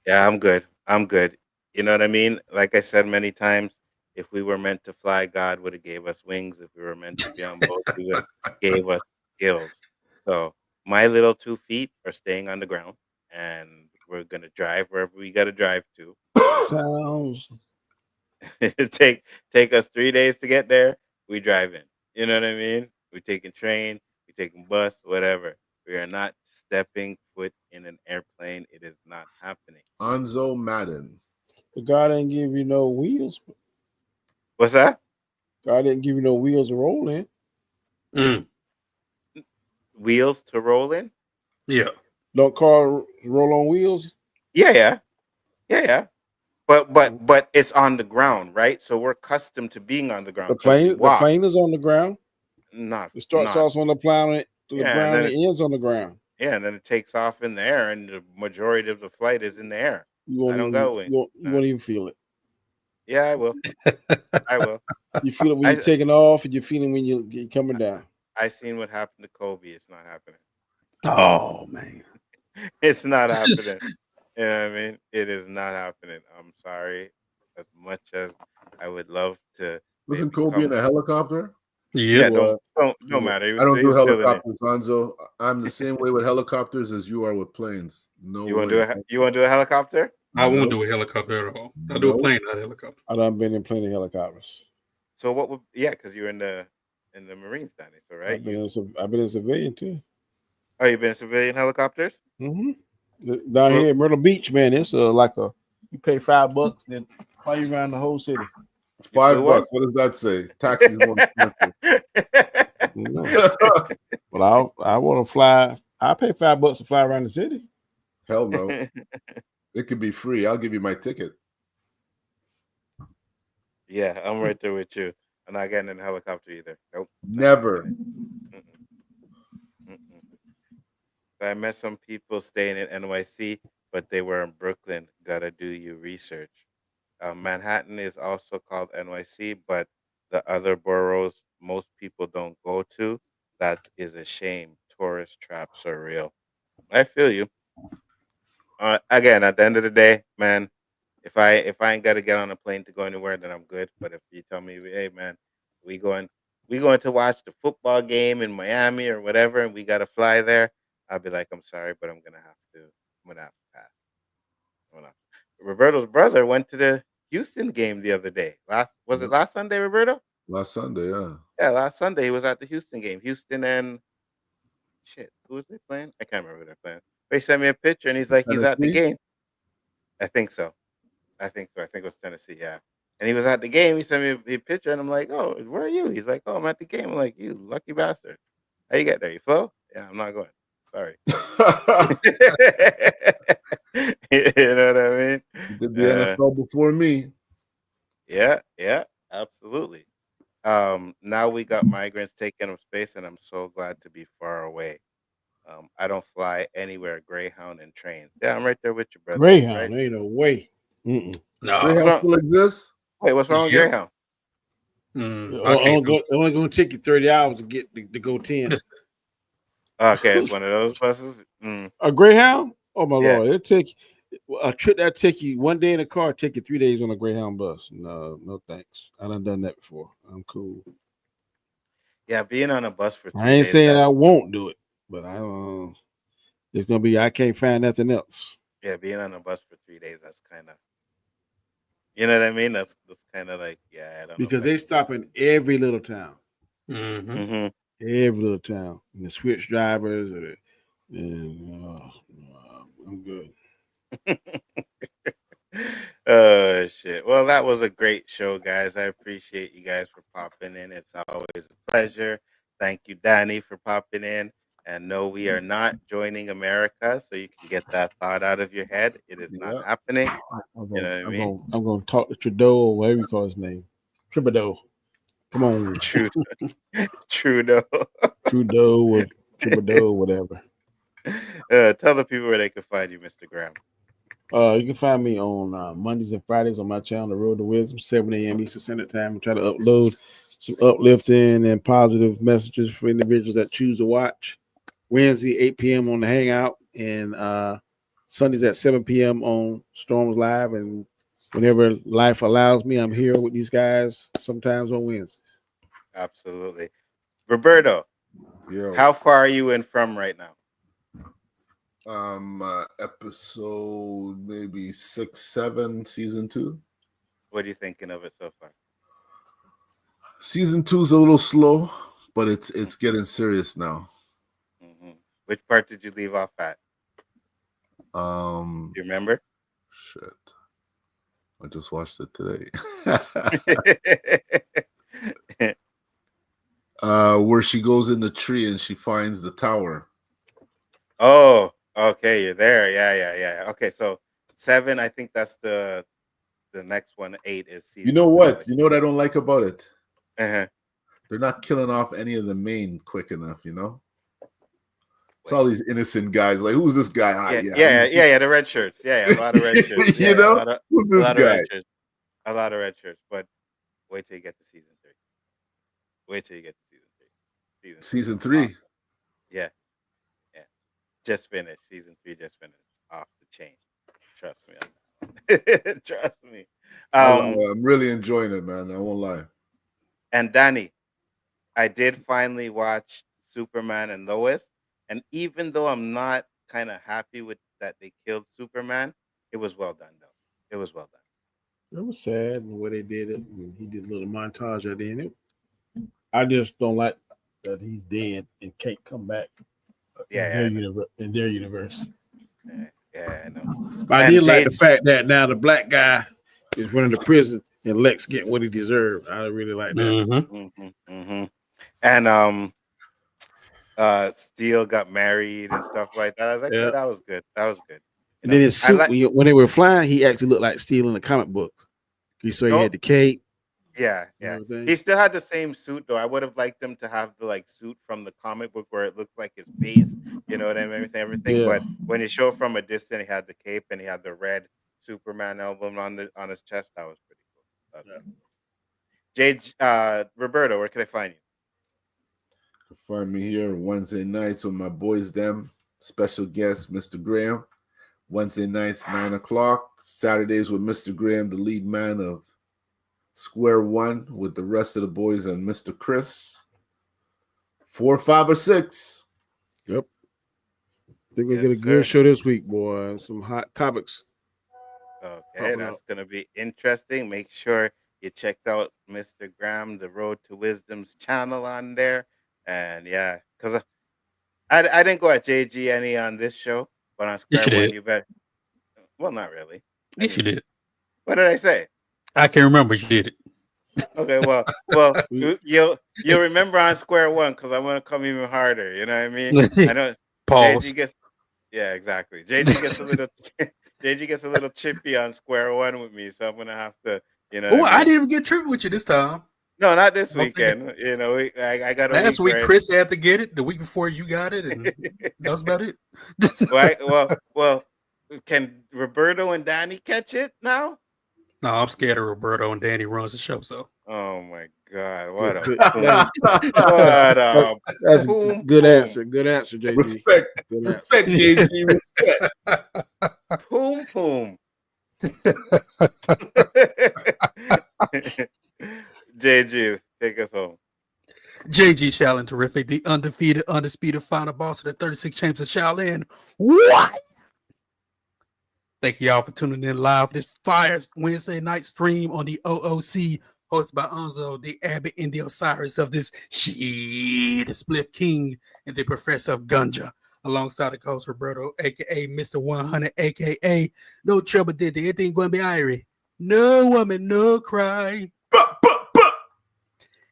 Yeah, I'm good. You know what I mean? Like I said many times, if we were meant to fly, God would have gave us wings. If we were meant to be on boats, He would have gave us skills. So my little 2 feet are staying on the ground, and we're gonna drive wherever we gotta drive to. Sounds take us 3 days to get there. We drive in. You know what I mean? We're taking train, we're taking bus, whatever. We are not stepping foot in an airplane. It is not happening. Nzo Madden. But God didn't give you no wheels. What's that? God didn't give you no wheels to roll in. Wheels to roll in? Yeah. Don't car roll on wheels? Yeah. But it's on the ground, right? So we're accustomed to being on the ground. The plane is on the ground. Not It starts off on the ground, and it ends on the ground. Yeah, and then it takes off in the air, and the majority of the flight is in the air. You won't even feel it. Yeah, I will. I will. You feel it when you're taking off, and you feel it when you're coming down. I seen what happened to Kobe. It's not happening. Oh man, it's not happening. You know what I mean? It is not happening. I'm sorry. As much as I would love to. Wasn't Kobe in a helicopter? Yeah, don't matter. I don't do helicopters, Nzo. I'm the same way with helicopters as you are with planes. No, you want to do a helicopter? I won't do a helicopter at all. I'll do a plane, not a helicopter. I done been in plenty of helicopters. So what would? Yeah, because you're in the Marines, Danny. So right, I've been in civilian too. Oh, you've been in civilian helicopters? Mm-hmm. Down here at Myrtle Beach, man, it's you pay $5, then fly you around the whole city. $5. What does that say? Taxis more expensive. But I want to fly. I pay $5 to fly around the city. Hell no. It could be free. I'll give you my ticket. Yeah, I'm right there with you. I'm not getting in a helicopter either. Nope. Never. I met some people staying in NYC, but they were in Brooklyn. Gotta do your research. Manhattan is also called NYC, but the other boroughs most people don't go to. That is a shame. Tourist traps are real. I feel you. Again, at the end of the day, man, if I ain't got to get on a plane to go anywhere, then I'm good. But if you tell me, hey, man, we going to watch the football game in Miami or whatever, and we got to fly there, I'll be like, I'm sorry, but I'm gonna have to pass. Roberto's brother went to the Houston game the other day. Was it last Sunday, Roberto? Last Sunday, yeah. Yeah, last Sunday he was at the Houston game. Houston and who was they playing? I can't remember who they're playing. But he sent me a picture and he's like, he's at the game. I think so. I think it was Tennessee, yeah. And he was at the game. He sent me a picture and I'm like, oh, where are you? He's like, oh, I'm at the game. I'm like, you lucky bastard. How you get there? You flew? Yeah, I'm not going. Sorry. You know what I mean? You did the NFL before me. Yeah, absolutely. Now we got migrants taking up space, and I'm so glad to be far away. I don't fly anywhere Greyhound and trains. Yeah, I'm right there with you, brother. Greyhound, right? ain't no way. No. Greyhound still exists? Wait, what's wrong with Greyhound? Only going to take you 30 hours to get to go 10. Okay, it's one of those buses. A Greyhound? Oh my Lord! It'll take a trip that take you 1 day in a car. Take you 3 days on a Greyhound bus. No thanks. I done that before. I'm cool. Yeah, being on a bus for 3 days. I ain't saying I won't do it, but I it's gonna be. I can't find nothing else. Yeah, being on a bus for 3 days. That's kind of. You know what I mean? That's kind of like I don't. Because they stop in every little town. Mm-hmm. Every little town. And the switch drivers I'm good. Oh shit. Well, that was a great show, guys. I appreciate you guys for popping in. It's always a pleasure. Thank you, Danny, for popping in. And no, we are not joining America, so you can get that thought out of your head. It is not happening. I'm going to talk to Trudeau or whatever you call his name. Trudeau. Come on. Trudeau. Trudeau or Trudeau, whatever. Tell the people where they can find you, Mr. Graham. You can find me on Mondays and Fridays on my channel, The Road to Wisdom, 7 a.m. Eastern Standard Time. I try to upload some uplifting and positive messages for individuals that choose to watch. Wednesday, 8 p.m. on the Hangout, and Sundays at 7 p.m. on Storms Live. And whenever life allows me, I'm here with these guys, sometimes on Wednesdays. Absolutely. Roberto, how far are you in from right now? Episode maybe 6, 7, season 2. What are you thinking of it so far? Season 2 is a little slow, but it's getting serious now. Mm-hmm. Which part did you leave off at? Do you remember? Shit, I just watched it today. Where she goes in the tree and she finds the tower. Oh, okay, you're there. Yeah. Okay, so 7, I think that's the next one. 8 is season. You know what? You know what I don't like about it? Uh-huh. they're not killing off any of the main quick enough, you know. It's all these innocent guys. Like, who's this guy? Yeah. The red shirts. Yeah, a lot of red shirts. You know, who's this guy? A lot of red shirts. But wait till you get to season 3. Wait till you get to season 3. Season 3. Yeah. Just finished. Season 3 just finished. Off the chain. Trust me. Trust me. I'm really enjoying it, man. I won't lie. And Danny, I did finally watch Superman and Lois. And even though I'm not kind of happy with that they killed Superman, it was well done, though. It was well done. It was sad the way they did it. He did a little montage at the end. I just don't like that he's dead and can't come back in their universe. Yeah, I know. But I did like the fact that now the black guy is running the prison and Lex getting what he deserved. I really like that. And Steel got married and stuff like that. I was like, yeah, that was good. That was good. And then his suit, when they were flying, he actually looked like Steel in the comic books. You saw he had the cape. Yeah. He still had the same suit though. I would have liked him to have the suit from the comic book where it looks like his face, you know what I mean? Everything. Yeah. But when he showed from a distance, he had the cape and he had the red Superman emblem on his chest. That was pretty cool. Roberto, where can I find you? You can find me here Wednesday nights with my boys them. Special guest, Mr. Graham. Wednesday nights, 9 o'clock. Saturdays with Mr. Graham, the lead man of Square One, with the rest of the boys and Mr. Chris. 4, 5, or 6. Yep. I think we'll get a good show this week, boy. Some hot topics. Okay, that's going to be interesting. Make sure you check out Mr. Graham, the Road to Wisdom's channel on there. And yeah, because I didn't go at JG any on this show, but on Square One, you bet. Well, not really. Yes, you did. What did I say? I can't remember. You did it. Okay, well, you'll remember on Square One because I'm gonna come even harder. You know what I mean? I know. Pause. Exactly. JG gets a little chippy on Square One with me, so I'm gonna have to. You know. Oh, I didn't even get trippy with you this time. No, not this weekend. You know, I got last week. Chris had to get it. The week before you got it, and that was about it. well, can Roberto and Danny catch it now? No, I'm scared of Roberto and Danny runs the show. So. Oh my God! What a that's a good answer. Good answer, JG. Respect, JG. Respect. Boom. JG, take us home. JG Shaolin Terrific, the undefeated, undisputed final boss of the 36 Champs of Shaolin. What? Thank you all for tuning in live for this fire Wednesday night stream on the O.O.C, hosted by Nzo, the Abbot and the Osiris of this the Spliff King and the Professor of Gunja, alongside the coach Roberto, a.k.a. Mr. 100, a.k.a. No trouble did anything going to be irie. No woman, no cry.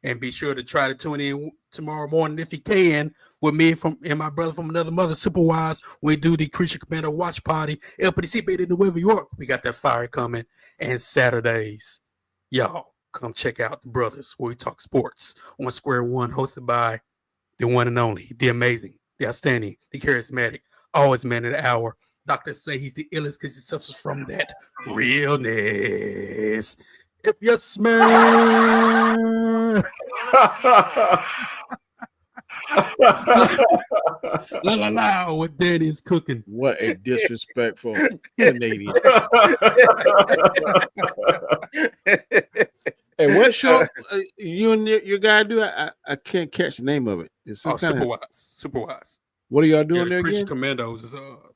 And be sure to try to tune in tomorrow morning if you can with me and my brother from another mother, Superwise. We do the Creature Commander watch party. LPDC in New York. We got that fire coming. And Saturdays, y'all come check out the brothers where we talk sports on Square One, hosted by the one and only, the amazing, the outstanding, the charismatic, always man of the hour. Doctors say he's the illest because he suffers from that realness. If you smell la la la, what Danny's cooking. What a disrespectful Canadian. Hey, what show you and your guy do? I can't catch the name of it. It's Superwise. What are y'all doing there Creature again? Commandos is y'all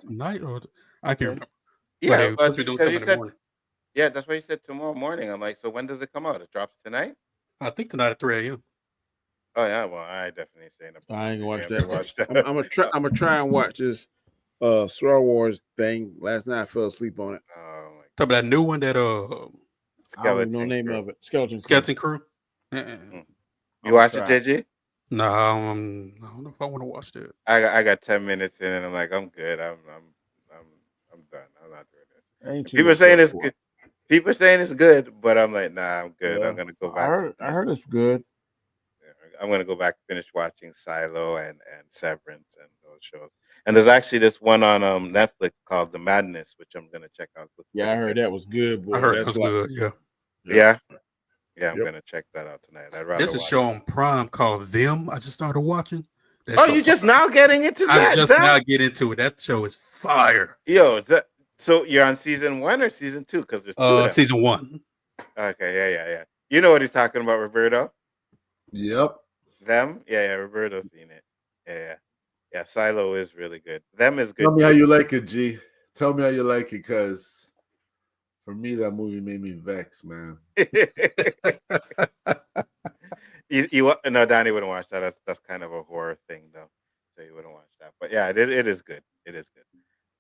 tonight or I can't remember. Yeah, because we're doing something in the morning. Yeah, that's what you said tomorrow morning. I'm like, so when does it come out? It drops tonight? I think tonight at 3 a.m. Oh yeah, well, I definitely staying up. I ain't gonna watch that. I'm gonna try and watch this Star Wars thing. Last night I fell asleep on it. Oh my God. Talk about that new one that Skeleton no name Crew. Of it. Skeleton Crew. You watch it, JG? No, I don't know if I want to watch that. I got 10 minutes in and I'm like, I'm good. I'm done. I'm not doing this. People are saying it's good. People saying it's good, but I'm like, nah, I'm good. Yeah. I'm gonna go back. I heard it's good. I'm gonna go back and finish watching Silo and Severance and those shows. And there's actually this one on Netflix called The Madness, which I'm gonna check out. Yeah, I heard that was good. Boy. I heard That's that was like, good. Yeah. Yeah, I'm gonna check that out tonight. I'd rather There's a watch show on Prime called Them. I just started watching. That Oh, show you just now getting into that? I'm just now getting into it. That show is fire. Yo, so you're on season 1 or season 2? Because there's 2 of them. Season 1. Okay, yeah. You know what he's talking about, Roberto? Yep. Them? Yeah, Roberto's seen it. Yeah. Silo is really good. Them is good. Tell me how you like it, G. Tell me how you like it, because for me, that movie made me vex, man. No, Donnie wouldn't watch that. That's kind of a horror thing, though. So you wouldn't watch that. But yeah, it is good. It is good.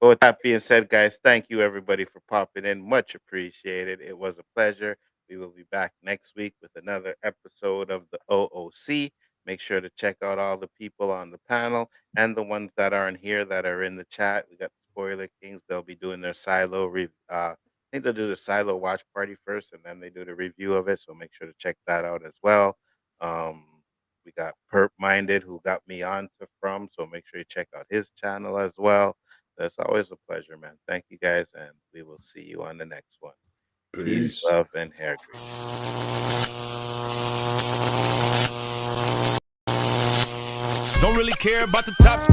But with that being said, guys, thank you everybody for popping in. Much appreciated. It was a pleasure. We will be back next week with another episode of the O.O.C. Make sure to check out all the people on the panel and the ones that aren't here that are in the chat. We got the Spoiler Kings. They'll be doing their Silo I think they'll do the Silo watch party first, and then they do the review of it. So make sure to check that out as well. We got Perp Minded, who got me on to From. So make sure you check out his channel as well. That's always a pleasure, man. Thank you guys, and we will see you on the next one. Peace, love, and hair grease. Don't really care about the top spot.